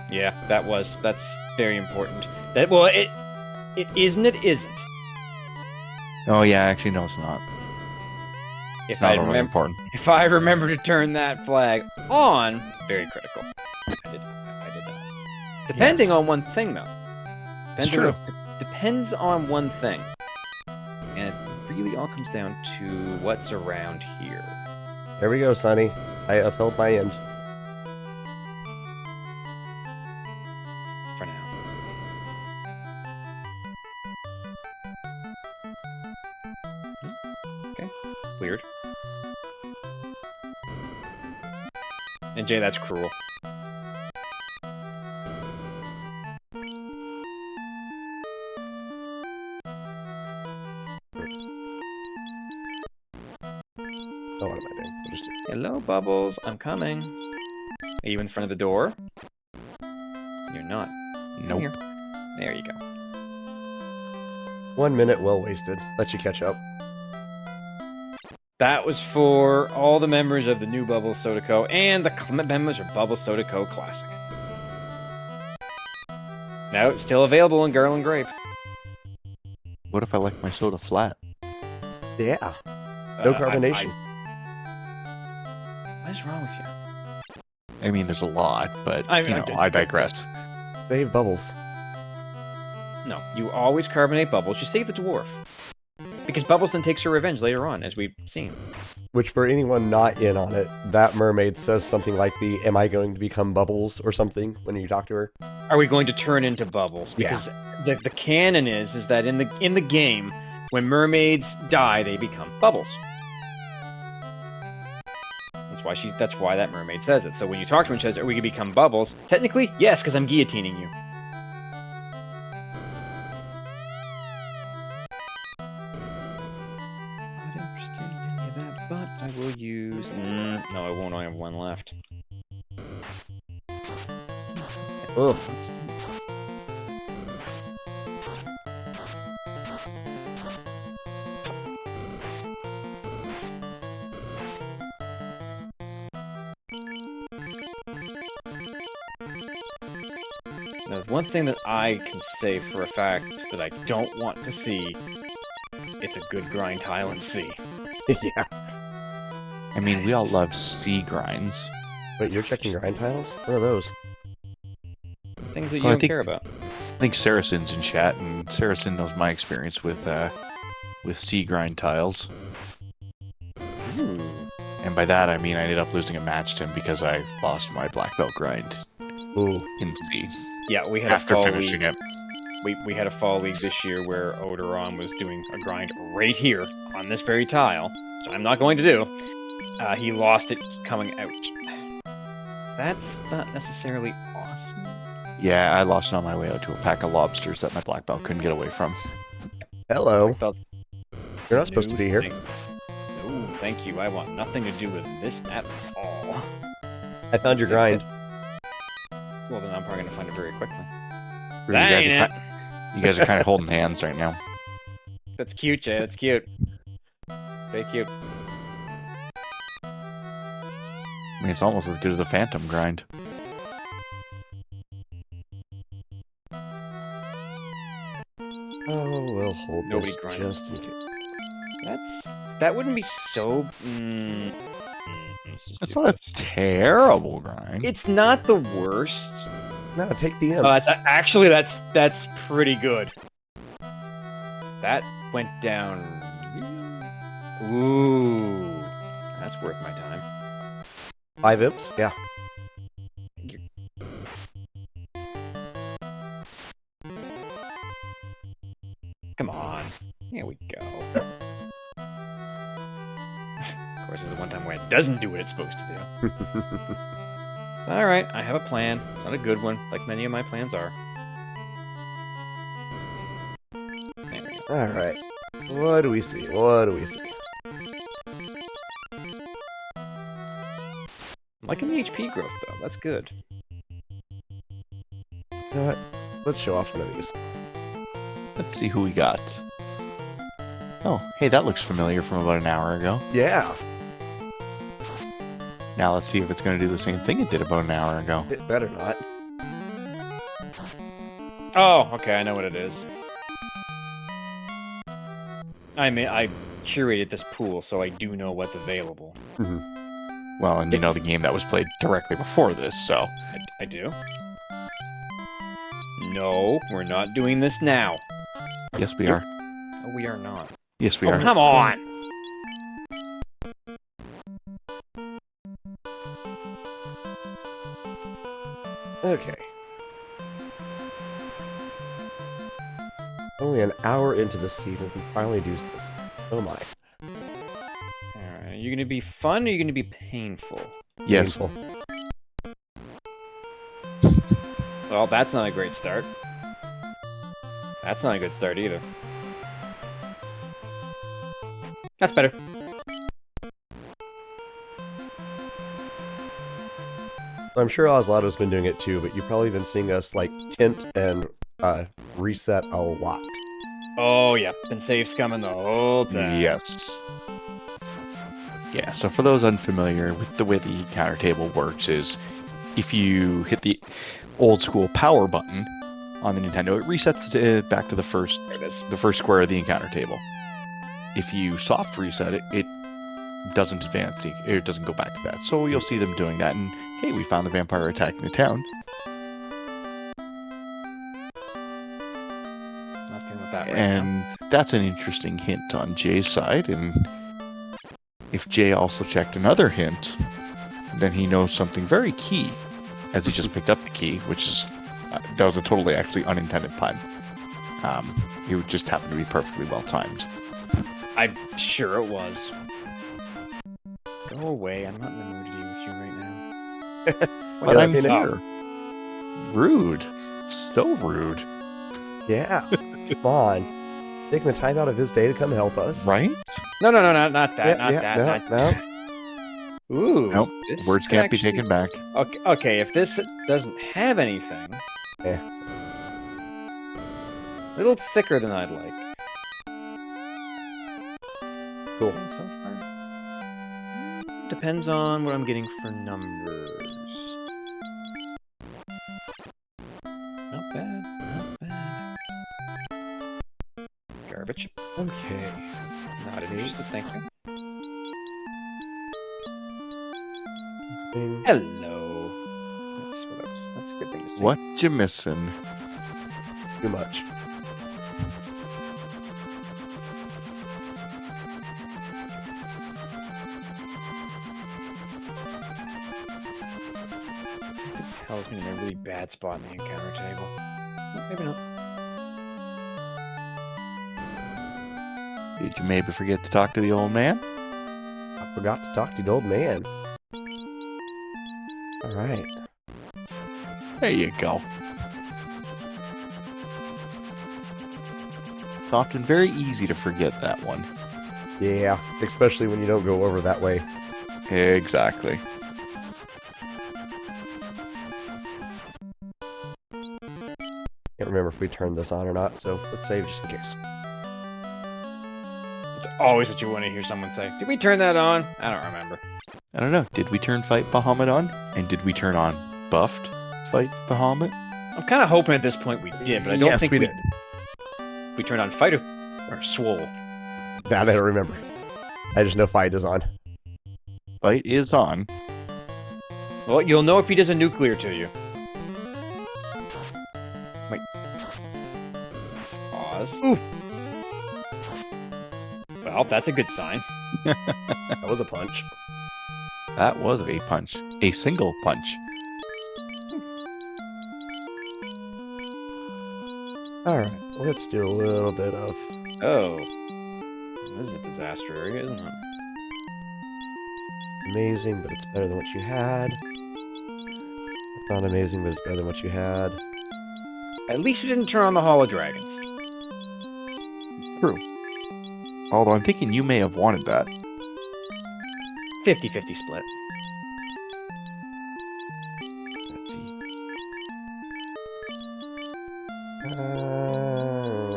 Yeah, that's very important. It isn't, it isn't. Oh yeah, actually no, it's not. It's If not I really remember, important. if I remember to turn that flag on, very critical. I did that. Depending Yes. on one thing, though. It's Depending true. on- depends on one thing. And it really all comes down to what's around here. There we go, Sonny. I upheld my end. For now. Okay. Weird. And Jay, that's cruel. Oh, what am I doing? I'll just do this. Hello, Bubbles. I'm coming. Are you in front of the door? You're not. Come Nope. here. There you go. 1 minute well wasted. Let you catch up. That was for all the members of the new Bubble Soda Co. and the members of Bubble Soda Co. Classic. Now it's still available in Garland Grape. What if I like my soda flat? Yeah. No carbonation. What is wrong with you? I mean, there's a lot, but I I digress. Save bubbles. No, you always carbonate Bubbles. You save the dwarf. Because Bubbles then takes her revenge later on, as we've seen. Which, for anyone not in on it, that mermaid says something like am I going to become Bubbles or something when you talk to her? Are we going to turn into Bubbles? Yeah. Because the canon is that in the game, when mermaids die, they become Bubbles. That's why that mermaid says it. So when you talk to her and says, "Are we gonna become Bubbles?" Technically, yes, because I'm guillotining you. Not interested in any of that, but I will use use... no, I won't. I have one left. Ugh. Now, one thing that I can say for a fact that I don't want to see, it's a good grind tile in C. Yeah. I mean, we all love C grinds. Wait, you're checking grind tiles? What are those? Things that you Well, I don't think- care about. I think Saracen's in chat, and Saracen knows my experience with C grind tiles. Ooh. And by that I mean I ended up losing a match to him because I lost my black belt grind Ooh. in C Yeah, we had after a fall finishing league. it. We had a fall league this year where Odoron was doing a grind right here on this very tile, which I'm not going to do. He lost it coming out. That's not necessarily awesome. Yeah, I lost it on my way out to a pack of lobsters that my black belt couldn't get away from. Hello. Belt's You're not supposed to be here. No, thank you. I want nothing to do with this at all. I found your grind. Well, then I'm probably going to find it very quickly. You That guys ain't are it. You guys are kind of holding hands right now. That's cute, Jay. That's cute. Very cute. I mean, it's almost as good as the Phantom grind. Oh, we'll hold Nobody this grind. just in case. That wouldn't be so. Let's just It's do not a this. terrible grind. It's not the worst. No, take the imps. Actually, that's pretty good. That went down. Ooh, that's worth my time. 5 imps? Yeah. Come on. Here we go. Of course, there's the one time where it doesn't do what it's supposed to do. Alright, I have a plan. It's not a good one, like many of my plans are. There we go. Alright. What do we see? What do we see? I'm liking the HP growth, though. That's good. You know what? Let's show off one of these. Let's see who we got. Oh, hey, that looks familiar from about an hour ago. Yeah. Now let's see if it's going to do the same thing it did about an hour ago. It better not. Oh, okay, I know what it is. I curated this pool, so I do know what's available. Well, and you know the game that was played directly before this, so... I do? No, we're not doing this now. Yes, we are. Oh, we are not. Yes, we Oh, are. come on! Okay. Only an hour into the season, we can finally do this. Oh my. Alright, are you gonna be fun or are you gonna be painful? Yes. Painful. Well, that's not a great start. That's not a good start either. That's better. I'm sure Oslado's been doing it too, but you've probably been seeing us like tint and reset a lot. Oh, yeah. Been safe scumming the whole time. Yes. Yeah, so for those unfamiliar with the way the counter table works is if you hit the old school power button on the Nintendo, it resets it back to the first There it is. square of the encounter table. If you soft reset it, it doesn't advance, it doesn't go back to that. So you'll see them doing that, and hey, we found the vampire attacking the town. Not dealing with that right And now. that's an interesting hint on Jay's side, and if Jay also checked another hint, then he knows something very key, as he just picked up the key, which is, that was a totally actually unintended pun. It would just happen to be perfectly well timed. I'm sure it was. Go away. I'm not in the mood to deal with you right now. But Yeah, I'm Phoenix. here. Rude. So rude. Yeah. Come on. Taking the time out of his day to come help us. Right? No, not that. Yeah, not yeah, that. no, not... no. Ooh. Nope. This Words could can't be actually- taken back. Okay, if this doesn't have anything... Eh. A little thicker than I'd like. Cool. Okay, so far. Depends on what I'm getting for numbers. Not bad, not bad. Garbage. Okay. Not interested, thank you. Thing. Hello. That's a good thing to see. What you missing? Too much. Something tells me I'm in a really bad spot in the encounter table. Well, maybe not. Did you maybe forget to talk to the old man? I forgot to talk to the old man. All right. There you go. It's often very easy to forget that one. Yeah, especially when you don't go over that way. Exactly. Can't remember if we turned this on or not, so let's save just in case. It's always what you want to hear someone say. Did we turn that on? I don't remember. I don't know. Did we turn Fight Bahamut on? And did we turn on Buffed Fight Bahamut? I'm kind of hoping at this point we did, but I don't Yes, think we did. we turned on Fight or Swole. That I don't remember. I just know Fight is on. Fight is on. Well, you'll know if he does a nuclear to you. Wait. Pause. Oof. Well, that's a good sign. That was a punch. That was a punch. A single punch. Alright, let's do a little bit of... Oh. This is a disaster area, isn't it? Amazing, but it's better than what you had. It's not amazing, but it's better than what you had. At least we didn't turn on the Holo Dragons. True. Although I'm thinking you may have wanted that. 50-50 split.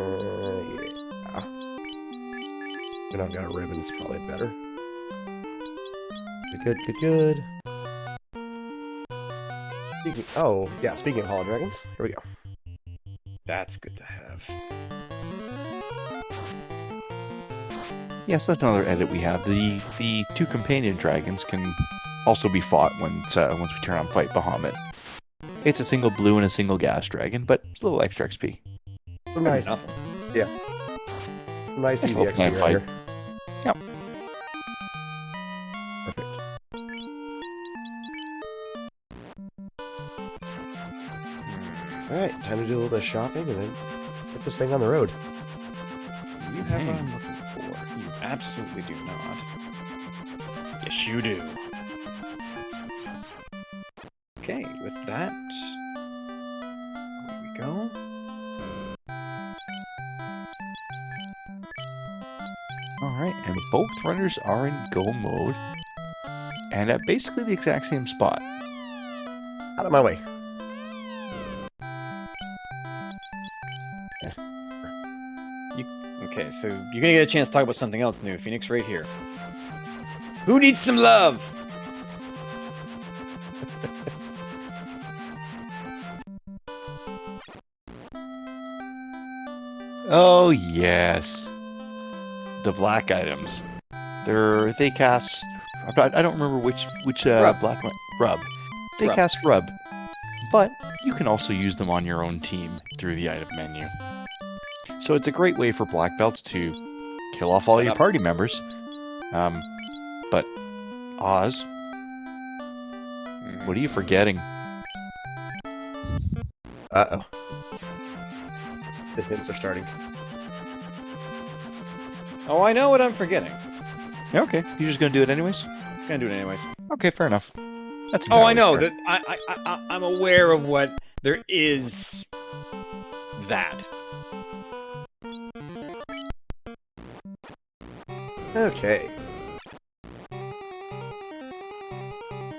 Yeah. And I've got a ribbon, it's probably better. Good, good, good. Speaking of Holo Dragons, here we go. That's good to have. Yes, that's another edit we have. The two companion dragons can also be fought once we turn on Fight Bahamut. It's a single blue and a single gas dragon, but it's a little extra XP. Oh, nice. Nothing. Yeah. Nice, Nice easy little XP plan right fight. here. Yep. Perfect. Alright, time to do a little bit of shopping and then get this thing on the road. You have what I'm looking for. You absolutely do not. Yes, you do. Okay, with that, there we go. Alright, and both runners are in go mode. And at basically the exact same spot. Out of my way. Okay, so you're gonna get a chance to talk about something else new. Phoenix, right here. Who needs some love? Oh yes. The black items. They cast I don't remember which Rub. black one. Rub. They Rub. cast rub. But you can also use them on your own team through the item menu. So it's a great way for black belts to kill off all Shut your up. party members. But Oz, what are you forgetting? Uh-oh. The hints are starting. Oh, I know what I'm forgetting. Yeah, okay, you're just gonna do it anyways. Gonna do it anyways. Okay, fair enough. That's Oh, I entirely know fair. that. I'm aware of what there is. That. Okay.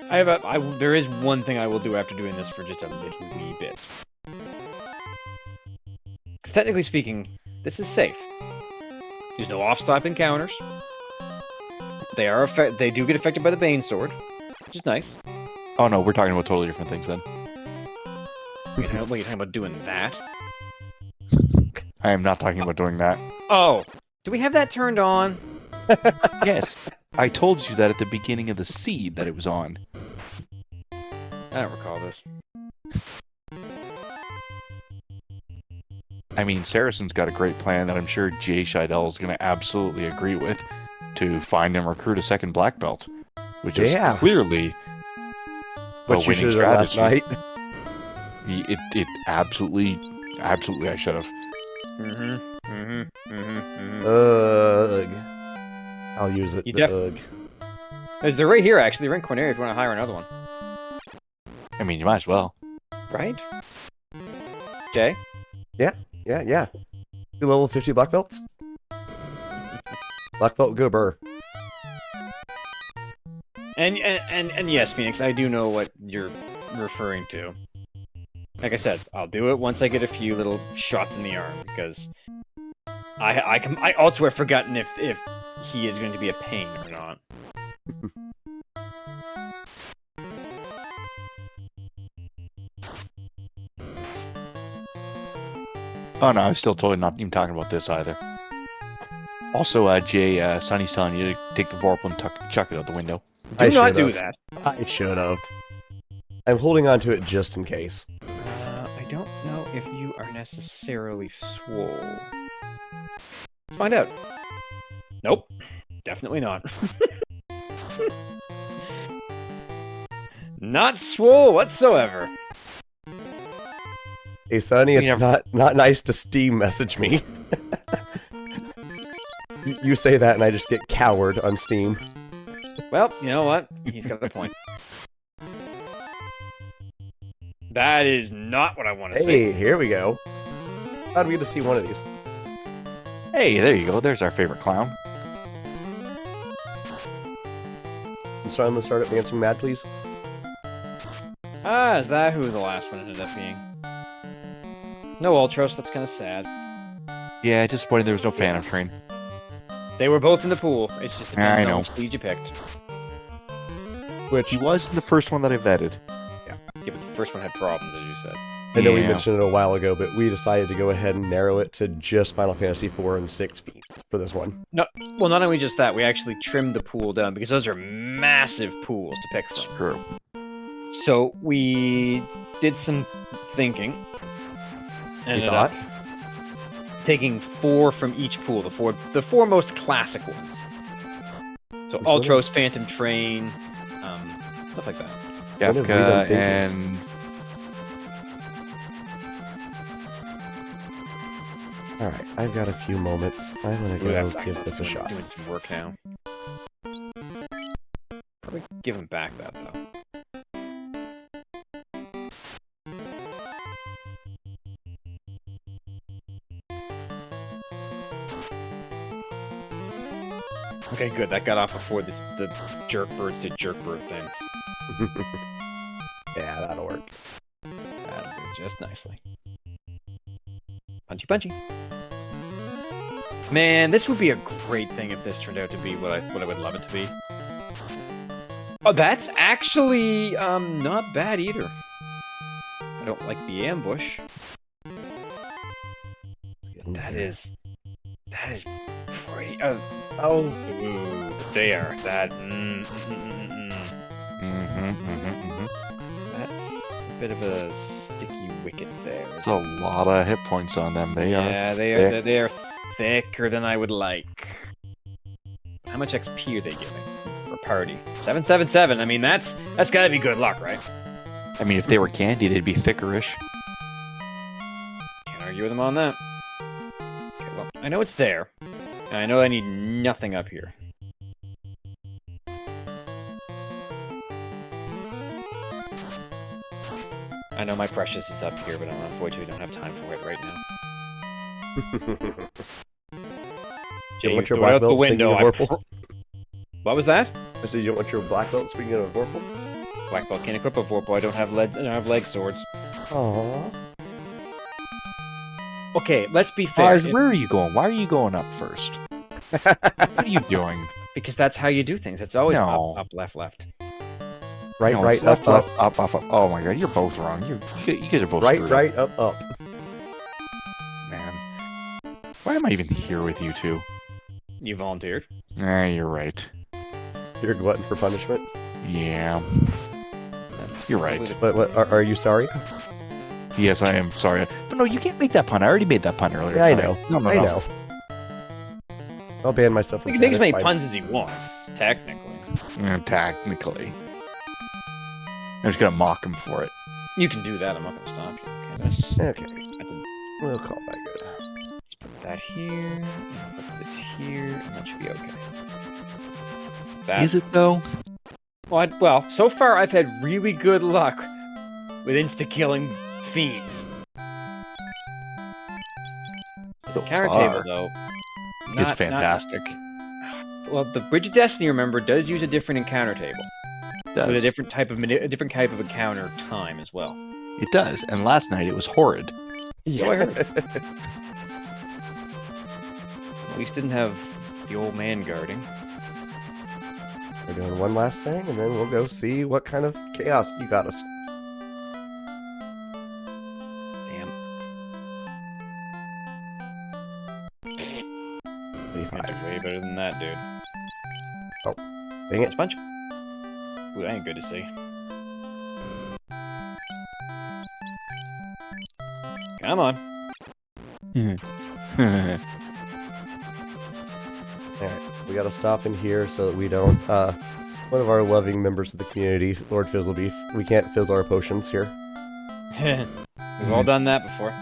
There is one thing I will do after doing this for just a little wee bit. Because technically speaking, this is safe. There's no off-stop encounters. They do get affected by the Bane Sword, which is nice. Oh no, we're talking about totally different things then. What are you talking about doing that? I am not talking about doing that. Oh, do we have that turned on? Yes, I told you that at the beginning of the seed that it was on. I don't recall this. I mean, Saracen's got a great plan that I'm sure JShydell is going to absolutely agree with to find and recruit a second black belt, which is clearly what you should have done last night. It absolutely I should have. Ugh. I'll use it. Ugh. They're right here, actually. They're in Corneria if you want to hire another one. I mean, you might as well. Right? Jay? Yeah. 2 level 50 black belts. Black belt go burr. And yes, Phoenix, I do know what you're referring to. Like I said, I'll do it once I get a few little shots in the arm, because I also have forgotten if he is going to be a pain or not. Oh no, I'm still totally not even talking about this either. Also, Jay, Sonny's telling you to take the Vorpal and chuck it out the window. Do not do that. I should have. I'm holding on to it just in case. I don't know if you are necessarily swole. Let's find out. Nope. Definitely not. Not swole whatsoever. Hey, Sonny, it's not nice to Steam message me. You say that and I just get coward on Steam. Well, you know what? He's got a point. That is not what I want to say. Hey, here we go. Glad we get to see one of these. Hey, there you go. There's our favorite clown. So I'm gonna start up dancing mad, please. Ah, is that who the last one ended up being? No Ultros, that's kind of sad. Yeah, disappointing there was no Phantom Train. They were both in the pool. It's just depends I know. on which lead you picked. Which He was the first one that I vetted. Yeah, but the first one had problems, as you said. I know we mentioned it a while ago, but we decided to go ahead and narrow it to just Final Fantasy IV and 6 feet for this one. No, well, not only just that, we actually trimmed the pool down because those are massive pools to pick from. True. So we did some thinking. Ended up taking 4 from each pool, the four most classic ones. So Ultros, Phantom Train, stuff like that. Kefka and... Alright, I've got a few moments. I'm gonna go give this a shot. Doing some work now. Probably give him back that, though. Okay, good. That got off before the jerk birds did jerk bird things. Yeah, that'll work. That'll do just nicely. Punchy, punchy. Man, this would be a great thing if this turned out to be what I would love it to be. Oh, that's actually not bad either. I don't like the ambush. That is pretty. Oh, there. That. That's a bit of a sticky wicket there. There's a lot of hit points on them. They are thicker than I would like. How much XP are they giving per party? 777. I mean, that's gotta be good luck, right? I mean, if they were candy, they'd be thickerish. Can't argue with them on that. Okay, well, I know it's there. And I know I need nothing up here. I know my precious is up here, but unfortunately don't have time for it right now. Jay, you want your threw it black out the belt window. Vorpal? What was that? I said you don't want your black belt speaking of Vorpal? Black belt can't equip a Vorpal. I don't have leg swords. Aww. Okay, let's be fair. Oz, where are you going? Why are you going up first? What are you doing? Because that's how you do things. It's always No. up, left, left. Right, No, right, it's left, up, left, up. Oh my god, you're both wrong. You guys are both Right, screwed right, up, up. Man. Why am I even here with you two? You volunteered. You're right. You're a glutton for punishment. Yeah. That's You're probably right. the- But what? Are you sorry? Yes, I am sorry. But no, you can't make that pun. I already made that pun earlier. Yeah, I Sorry. know. No. I know. I'll ban myself from He can make as chat, many it's fine. puns as he wants, technically. Technically. I'm just gonna mock him for it. You can do that. I'm not going to stop you. Okay, Okay, we'll call that good. let's put that here. And I'll put this here, and that should be okay. That, Is it though? well, so far I've had really good luck with insta-killing fiends. The counter table, though, It's fantastic. Well, the Bridge of Destiny, remember, does use a different encounter table It does. with a different type of encounter time as well. It does. And last night it was horrid. So I heard. At least didn't have the old man guarding. We're doing one last thing, and then we'll go see what kind of chaos you got us. Damn. 85. I did way better than that, dude. Dang it. Punch. Ooh, that ain't good to see. Come on. Alright, we gotta stop in here so that we don't, one of our loving members of the community, Lord Fizzlebeef, we can't fizzle our potions here. We've all done that before.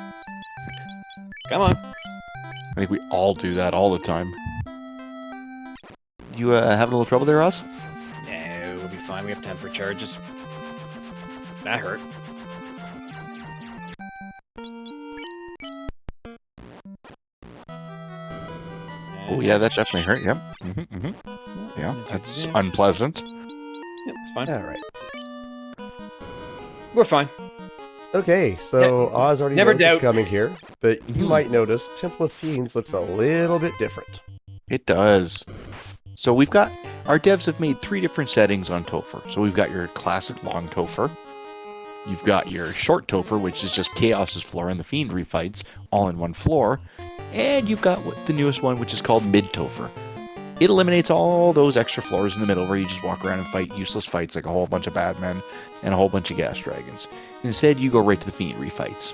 Come on. I think we all do that all the time. You having a little trouble there, Oz? No, we'll be fine. We have temper charges. That hurt. Oh yeah, that definitely hurt. Yep. Yeah, that's unpleasant. Yep, it's fine. Alright. We're fine. Okay, so Oz already Never knows it's doubt. coming here, but you Mhm. might notice Temple of Fiends looks a little bit different. It does. So we've got, our devs have made 3 different settings on Topher. So we've got your classic long Topher. You've got your short Topher, which is just Chaos's floor and the Fiendry fights all in one floor. And you've got the newest one, which is called Mid Topher. It eliminates all those extra floors in the middle where you just walk around and fight useless fights like a whole bunch of bad men and a whole bunch of gas dragons. Instead, you go right to the Fiendry fights.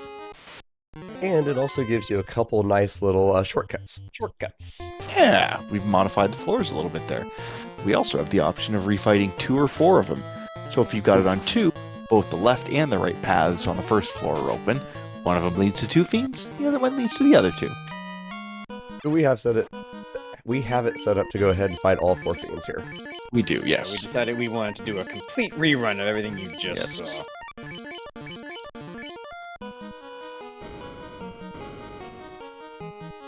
And it also gives you a couple nice little shortcuts. Shortcuts. Yeah, we've modified the floors a little bit there. We also have the option of refighting 2 or 4 of them. So if you've got it on 2, both the left and the right paths on the first floor are open. One of them leads to 2 fiends, the other one leads to the other 2. We have set it. We have it set up to go ahead and fight all 4 fiends here. We do, Yeah, we yes. decided we wanted to do a complete rerun of everything you just Yes. saw.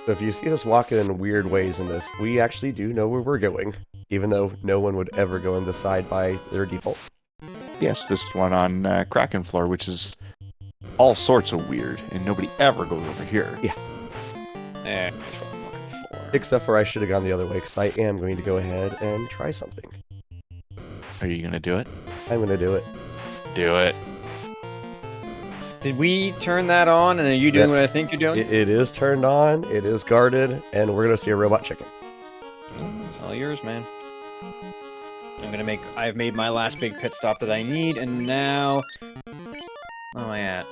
So if you see us walking in weird ways in this, we actually do know where we're going, even though no one would ever go in the side by their default. Yes, this one on Kraken floor, which is all sorts of weird, and nobody ever goes over here. That's what I'm looking for. Except for I should have gone the other way, because I am going to go ahead and try something. Are you going to do it? I'm going to do it. Do it. Did we turn that on, and are you doing Yeah. what I think you're doing? It is turned on, it is guarded, and we're going to see a robot chicken. It's all yours, man. I've made my last big pit stop that I need, and now... Where am I at?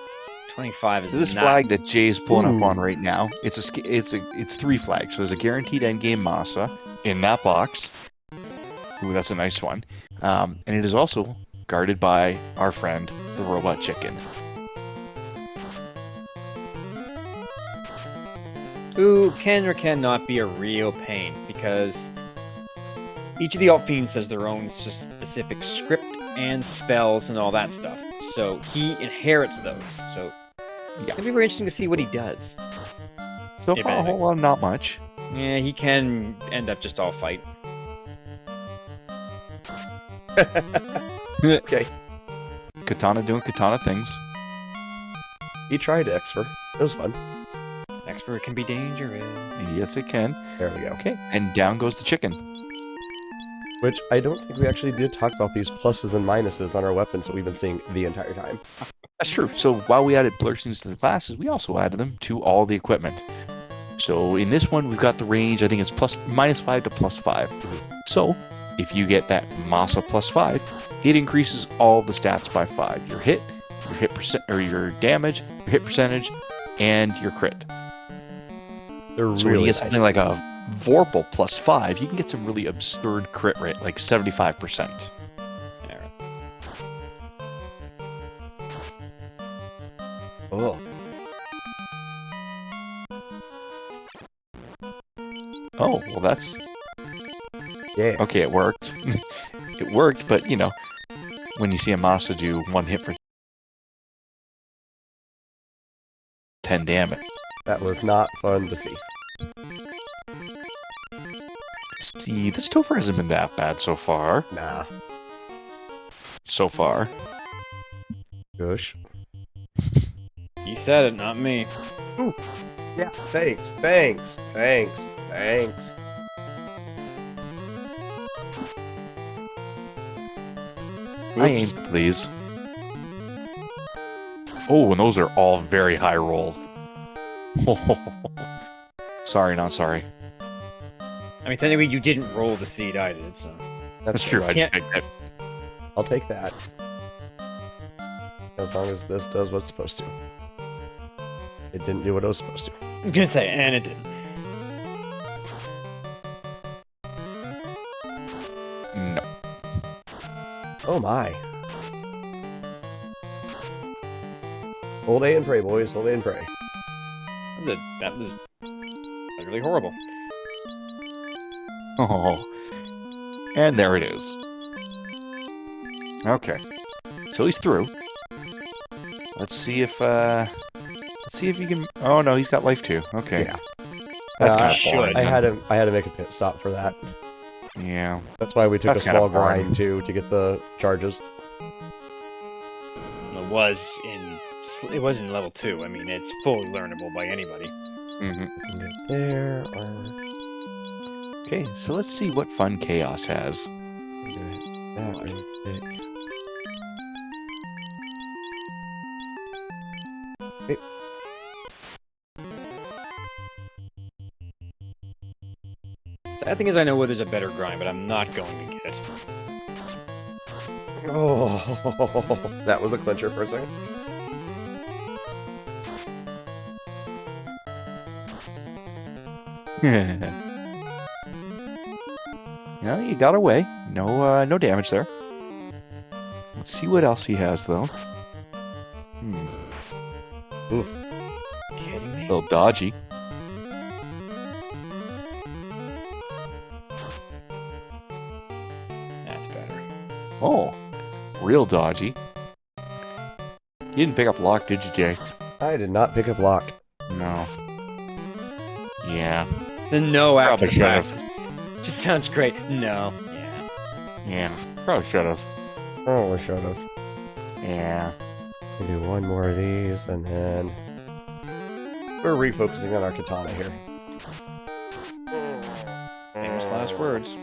25 is This not... flag that Jay's pulling up Ooh. on right now, it's 3 flags. So there's a guaranteed endgame Masa in that box. Ooh, that's a nice one. And it is also guarded by our friend, the robot chicken. Who can or cannot be a real pain, because each of the alt fiends has their own specific script and spells and all that stuff. So he inherits those. So it's gonna be very interesting to see what he does. So If far, a anything. whole lot, not much. Yeah, he can end up just all fight. Okay. Katana doing Katana things. He tried Exfer. It was fun. Expert can be dangerous. Yes, it can. There we go. Okay, and down goes the chicken. Which I don't think we actually did talk about these pluses and minuses on our weapons that we've been seeing the entire time. That's true. So while we added piercings to the classes, we also added them to all the equipment. So in this one, we've got the range. I think it's -5 to +5. So if you get that Masa +5, it increases all the stats by 5. Your hit percent, or your damage, your hit percentage, and your crit. They're So when really you get nice. something like a Vorpal +5, you can get some really absurd crit rate, like 75%. Oh. Oh, well that's... Yeah. Okay, it worked. It worked, but, you know, when you see a Masa do 1 hit for 10 damage. That was not fun to see. See, this Topher hasn't been that bad so far. Nah. So far. Gosh. He said it, not me. Yeah. Thanks. Thanks. Thanks. Thanks. I aim, please. Oh, and those are all very high roll. Sorry, not sorry. I mean, technically, you didn't roll the seed, I did, so. That's true. I Can't- just picked it. I'll take that. As long as this does what's supposed to. It didn't do what it was supposed to. I was gonna say, and it didn't. No. Oh my. Hold A and pray, boys. Hold A and pray. That was really horrible. Oh. And there it is. Okay. So he's through. Let's see if you can... Oh no, he's got life too. Okay. Yeah. That's kind of should. boring. I had to make a pit stop for that. Yeah. That's why we took That's a small kinda boring. grind too to get the charges. It was in level 2. I mean, it's fully learnable by anybody. Mm-hmm. There. Okay, so let's see what fun Chaos has. That really thick. Sad thing is, I know where there's a better grind, but I'm not going to get it. Oh, that was a clincher for a second. Yeah, he got away. No damage there. Let's see what else he has, though. Kidding me? A little dodgy. That's better. Oh, real dodgy. You didn't pick up lock, did you, Jay? I did not pick up lock. No. Yeah. The no after Probably should've. practice. Just sounds great. No. Yeah. Yeah. Probably should have. Oh, we should have. Yeah. We'll do one more of these, and then we're refocusing on our katana here. Famous last words.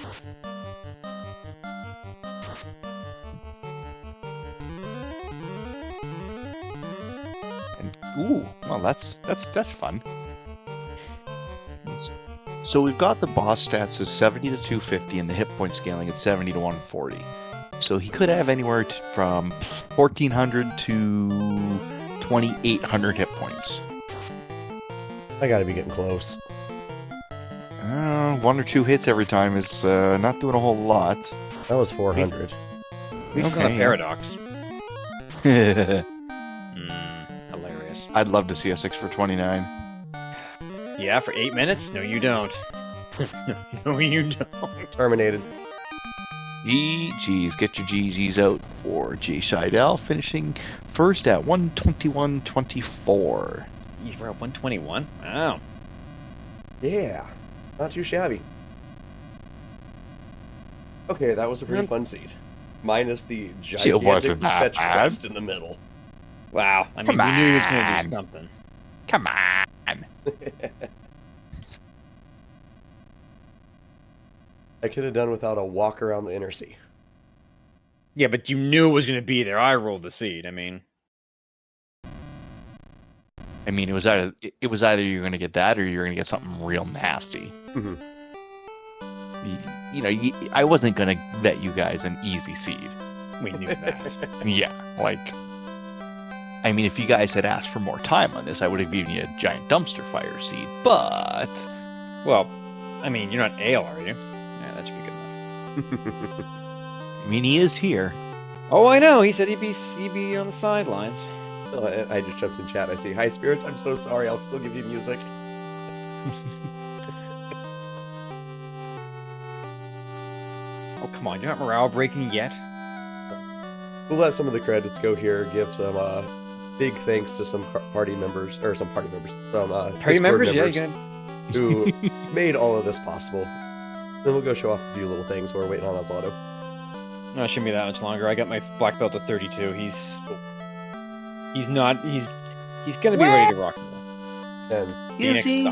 And ooh, well that's fun. So we've got the boss stats as 70 to 250 and the hit point scaling at 70 to 140. So he could have anywhere from 1400 to 2800 hit points. I gotta be getting close. 1 or 2 hits every time is not doing a whole lot. That was 400. At least it's not a Okay, yeah. paradox. I'd Hilarious. love to see a 6 for 29. Yeah, for 8 minutes? No, you don't. No, you don't. Terminated. GG's, get your GG's out for JShydell, finishing first at 121.24. Jeez, we're at 121? Wow. Yeah. Not too shabby. Okay, that was a pretty Yep. fun seed. minus the It gigantic wasn't that fetch bad. quest in the middle. Wow. I mean, Come we knew he was going to on. do something. Come on. I could have done without a walk around the inner sea. Yeah, but you knew it was going to be there. I rolled the seed. I mean, It was either you're going to get that or you're going to get something real nasty. Mm-hmm. I wasn't going to bet you guys an easy seed. we knew that. Yeah, if you guys had asked for more time on this, I would have given you a giant dumpster fire seed. But Well, I mean, you're not Ale, are you? Yeah, that should be good enough. he is here. Oh, I know. He said he'd be on the sidelines. I just jumped in chat. I see, hi, spirits. I'm so sorry. I'll still give you music. Oh, come on. You're not morale breaking yet? We'll let some of the credits go here. Give some big thanks to some party members, some party Discord members? Yeah, you're gonna... who made all of this possible. Then we'll go show off a few little things while we're waiting on Oslodon. No, it shouldn't be that much longer. I got my black belt at 32. He's gonna be ready to rock and roll. And Is he?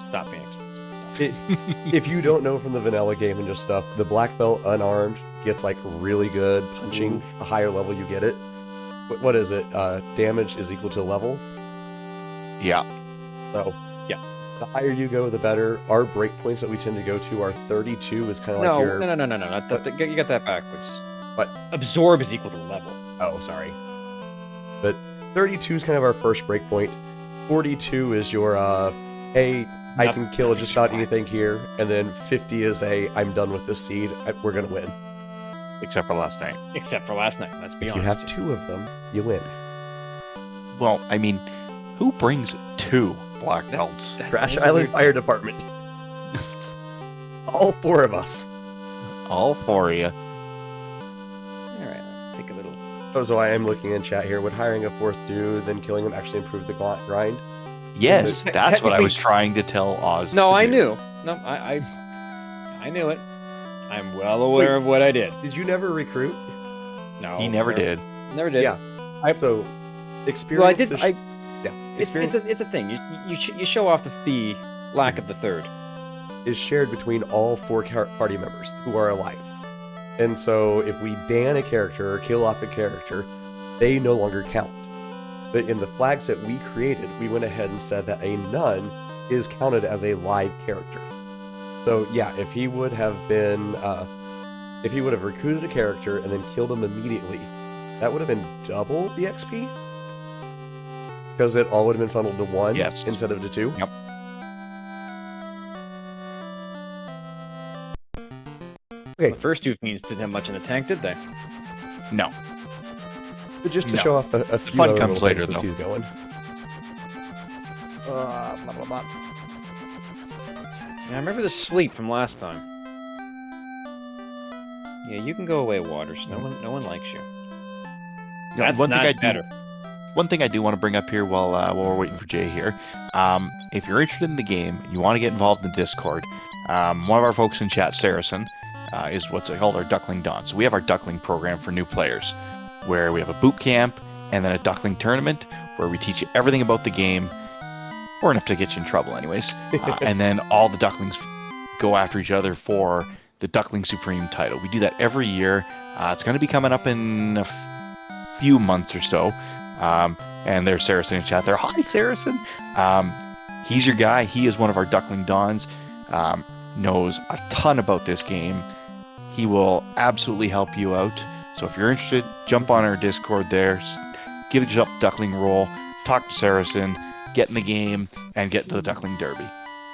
Stop Phoenix. if you don't know from the vanilla game and just stuff, the black belt unarmed gets like really good punching. Oof. The higher level you get it. What is it? Damage is equal to level. Yeah. So Yeah. the higher you go, the better. Our breakpoints that we tend to go to are 32 is kind of like your... No. You got that backwards. What? Absorb is equal to level. Oh, sorry. But 32 is kind of our first breakpoint. 42 is your, hey, I can kill just about anything here. And then 50 is I'm done with this seed. We're going to win. Except for last night. Except for last night, let's be If honest. you have 2 of them, you win. Well, who brings 2 black belts? Crash Island Fire Department. All 4 of us. All 4 of you. Alright, let's take a little... Oh, so I am looking in chat here. Would hiring a 4th dude, then killing him actually improve the grind? Yes, Te- that's what I was technically- trying to tell Oz. No, to I do. knew. No, I knew it. I'm well aware of what I did. Did you never recruit? No. He never did. Never did. Yeah. So, experience... Well, I did... Yeah. It's a thing. You show off the lack of the third. is shared between all 4 party members who are alive. And so if we ban a character or kill off a character, they no longer count. But in the flags that we created, we went ahead and said that a nun is counted as a live character. So yeah, if he would have been, if he would have recruited a character and then killed him immediately, that would have been double the XP? Because it all would have been funneled to 1 Yes. instead of to 2? Yep. Okay. The first 2 fiends didn't have much in the tank, did they? No. But just to No. show off a few fun other comes little later, things as though. he's going. Blah, blah, blah. Yeah, I remember the sleep from last time. Yeah, you can go away, Waters. No one likes you. That's one not thing I do, better. One thing I do want to bring up here while we're waiting for Jay here, if you're interested in the game, you want to get involved in the Discord. One of our folks in chat, Saracen, is what's called our Duckling Dawn. So we have our Duckling program for new players, where we have a boot camp and then a Duckling tournament where we teach you everything about the game, or enough to get you in trouble, anyways. And then all the Ducklings go after each other for the Duckling Supreme title. We do that every year. It's going to be coming up in a few months or so. And there's Saracen in chat there. Hi, Saracen. He's your guy. He is one of our Duckling Dons. Knows a ton about this game. He will absolutely help you out. So if you're interested, jump on our Discord there. Give yourself a Duckling roll. Talk to Saracen. Get in the game and get to the Duckling Derby.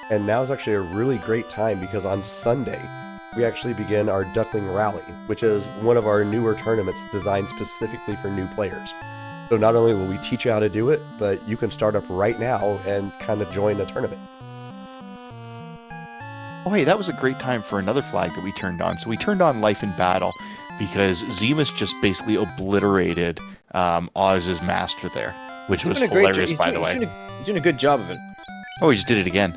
And now is actually a really great time because on Sunday, we actually begin our Duckling Rally, which is one of our newer tournaments designed specifically for new players. So not only will we teach you how to do it, but you can start up right now and kind of join a tournament. Oh, hey, that was a great time for another flag that we turned on. So we turned on Life in Battle because Zemus just basically obliterated Oz's master there, which was Doing a great hilarious, job. by the way. He's doing a good job of it. Oh, he just did it again.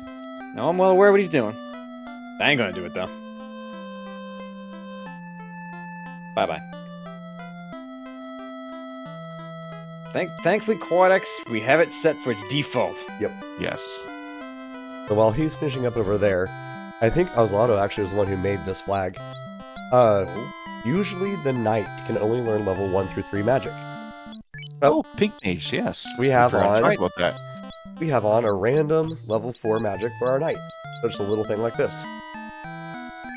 No, I'm well aware of what he's doing. I ain't gonna do it though. Bye bye. Thankfully, Quadex, we have it set for its default. Yes. So while he's finishing up over there, I think Oslodon actually was the one who made this flag. Usually the knight can only learn level 1 through 3 magic. Oh, pink mage, yes. We have forgot to on- talk about that. We have on a random level 4 magic for our knight. So just a little thing like this.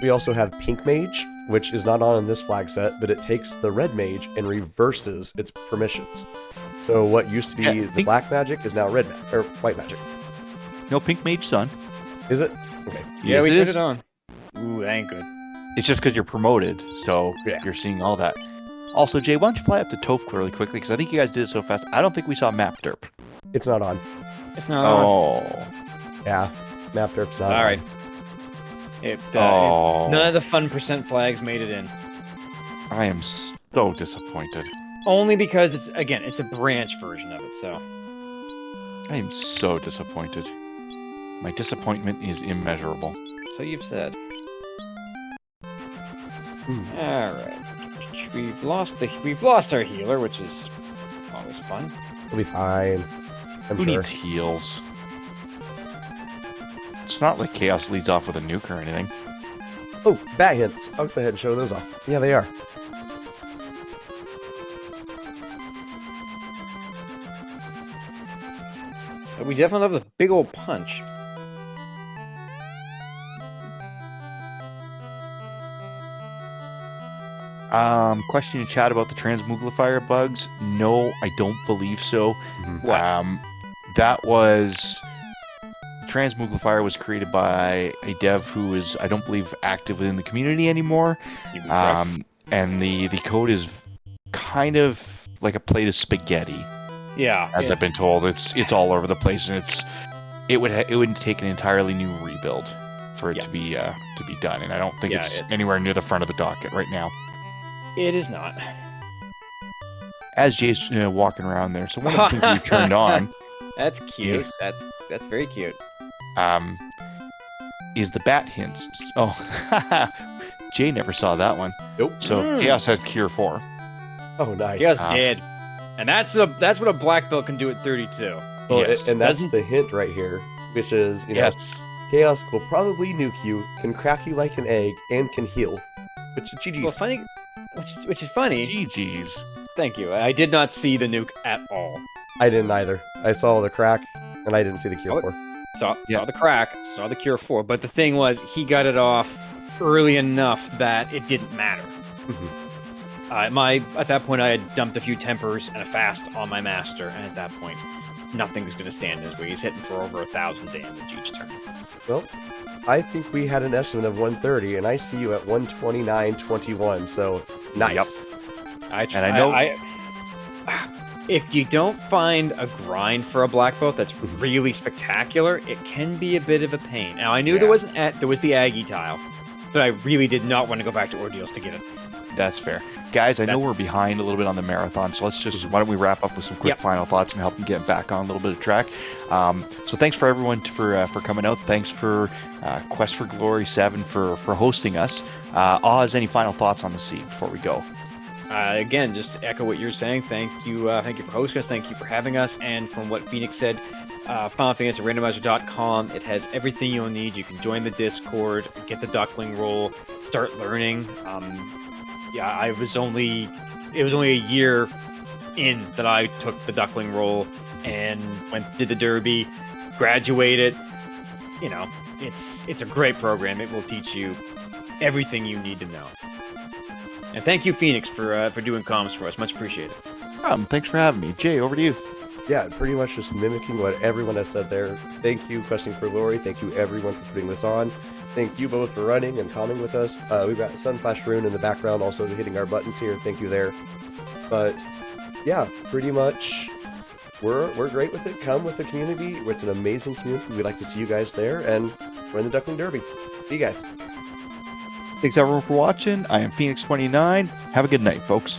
We also have pink mage, which is not on in this flag set, but it takes the red mage and reverses its permissions. So what used to be Yeah, the black magic is now red or white magic. No pink mage son. Is it? Okay. Yeah, Yes, we it put is. it on. Ooh, that ain't good. It's just because you're promoted, so Yeah. you're seeing all that. Also, Jay, why don't you fly up to Toph really quickly? Because I think you guys did it so fast. I don't think we saw Map Derp. It's not on. It's not on. Oh. Yeah. Map derp's not All on. right. Oh. None of the fun percent flags made it in. I am so disappointed. Only because it's a branch version of it. So I am so disappointed. My disappointment is immeasurable. you've said. Hmm. All right. We've lost our healer, which is always fun. It'll be fine. I'm Who sure. needs heals? It's not like Chaos leads off with a nuke or anything. Oh, bat hints. I'll go ahead and show those off. Yeah, they are. But we definitely have the big old punch. Question in chat about the transmogrifier bugs. No, I don't believe so. Mhm. That was... The transmogrifier was created by a dev who is, I don't believe, active within the community anymore. You can correct. And the code is kind of like a plate of spaghetti, Yeah. as I've been told. It's all over the place, and it would take an entirely new rebuild for it to be done. And I don't think it's anywhere near the front of the docket right now. It is not. As Jay's walking around there, so one of the things we've turned on That's cute. That's very cute. is the bat hints. Oh, Jay never saw that one. Nope. So Chaos had Cure 4. Oh, nice. Chaos dead. And that's what a black belt can do at 32. Well, Yes. and that's Doesn't- the hint right here, which is, you know, Yes. Chaos will probably nuke you, can crack you like an egg, and can heal. Which is GG's. Well, funny, which is funny. GG's. Thank you. I did not see the nuke at all. I didn't either. I saw the crack, and I didn't see the cure Oh. for. Saw Yeah. the crack, saw the cure 4, but the thing was, he got it off early enough that it didn't matter. At that point, I had dumped a few tempers and a fast on my master, and at that point, nothing's going to stand in his way. He's hitting for over 1,000 damage each turn. Well, I think we had an estimate of 130, and I see you at 129.21, so nice. And I know- If you don't find a grind for a black belt that's really spectacular, it can be a bit of a pain. Now, I knew there was the Aggie tile, but I really did not want to go back to Ordeals to get it. That's fair. Guys, I know we're behind a little bit on the marathon, so why don't we wrap up with some quick final thoughts and help them get back on a little bit of track. So thanks for everyone for coming out. Thanks for Quest for Glory 7 for hosting us. Oz, any final thoughts on the scene before we go? Again, just to echo what you're saying. Thank you for hosting us. Thank you for having us. And from what Phoenix said, Final Fantasy Randomizer.com. It has everything you'll need. You can join the Discord, get the Duckling roll, start learning. It was only a year in that I took the Duckling roll and did the Derby, graduated. You know, it's a great program. It will teach you everything you need to know. And thank you, Phoenix, for doing comms for us. Much appreciated. Thanks for having me. Jay, over to you. Yeah, pretty much just mimicking what everyone has said there. Thank you, Questing for Glory. Thank you, everyone, for putting this on. Thank you both for running and calming with us. We've got Sunflash Rune in the background also hitting our buttons here. Thank you there. But, yeah, pretty much we're great with it. Come with the community. It's an amazing community. We'd like to see you guys there and join the Duckling Derby. See you guys. Thanks everyone for watching. I am Phoenix29. Have a good night, folks.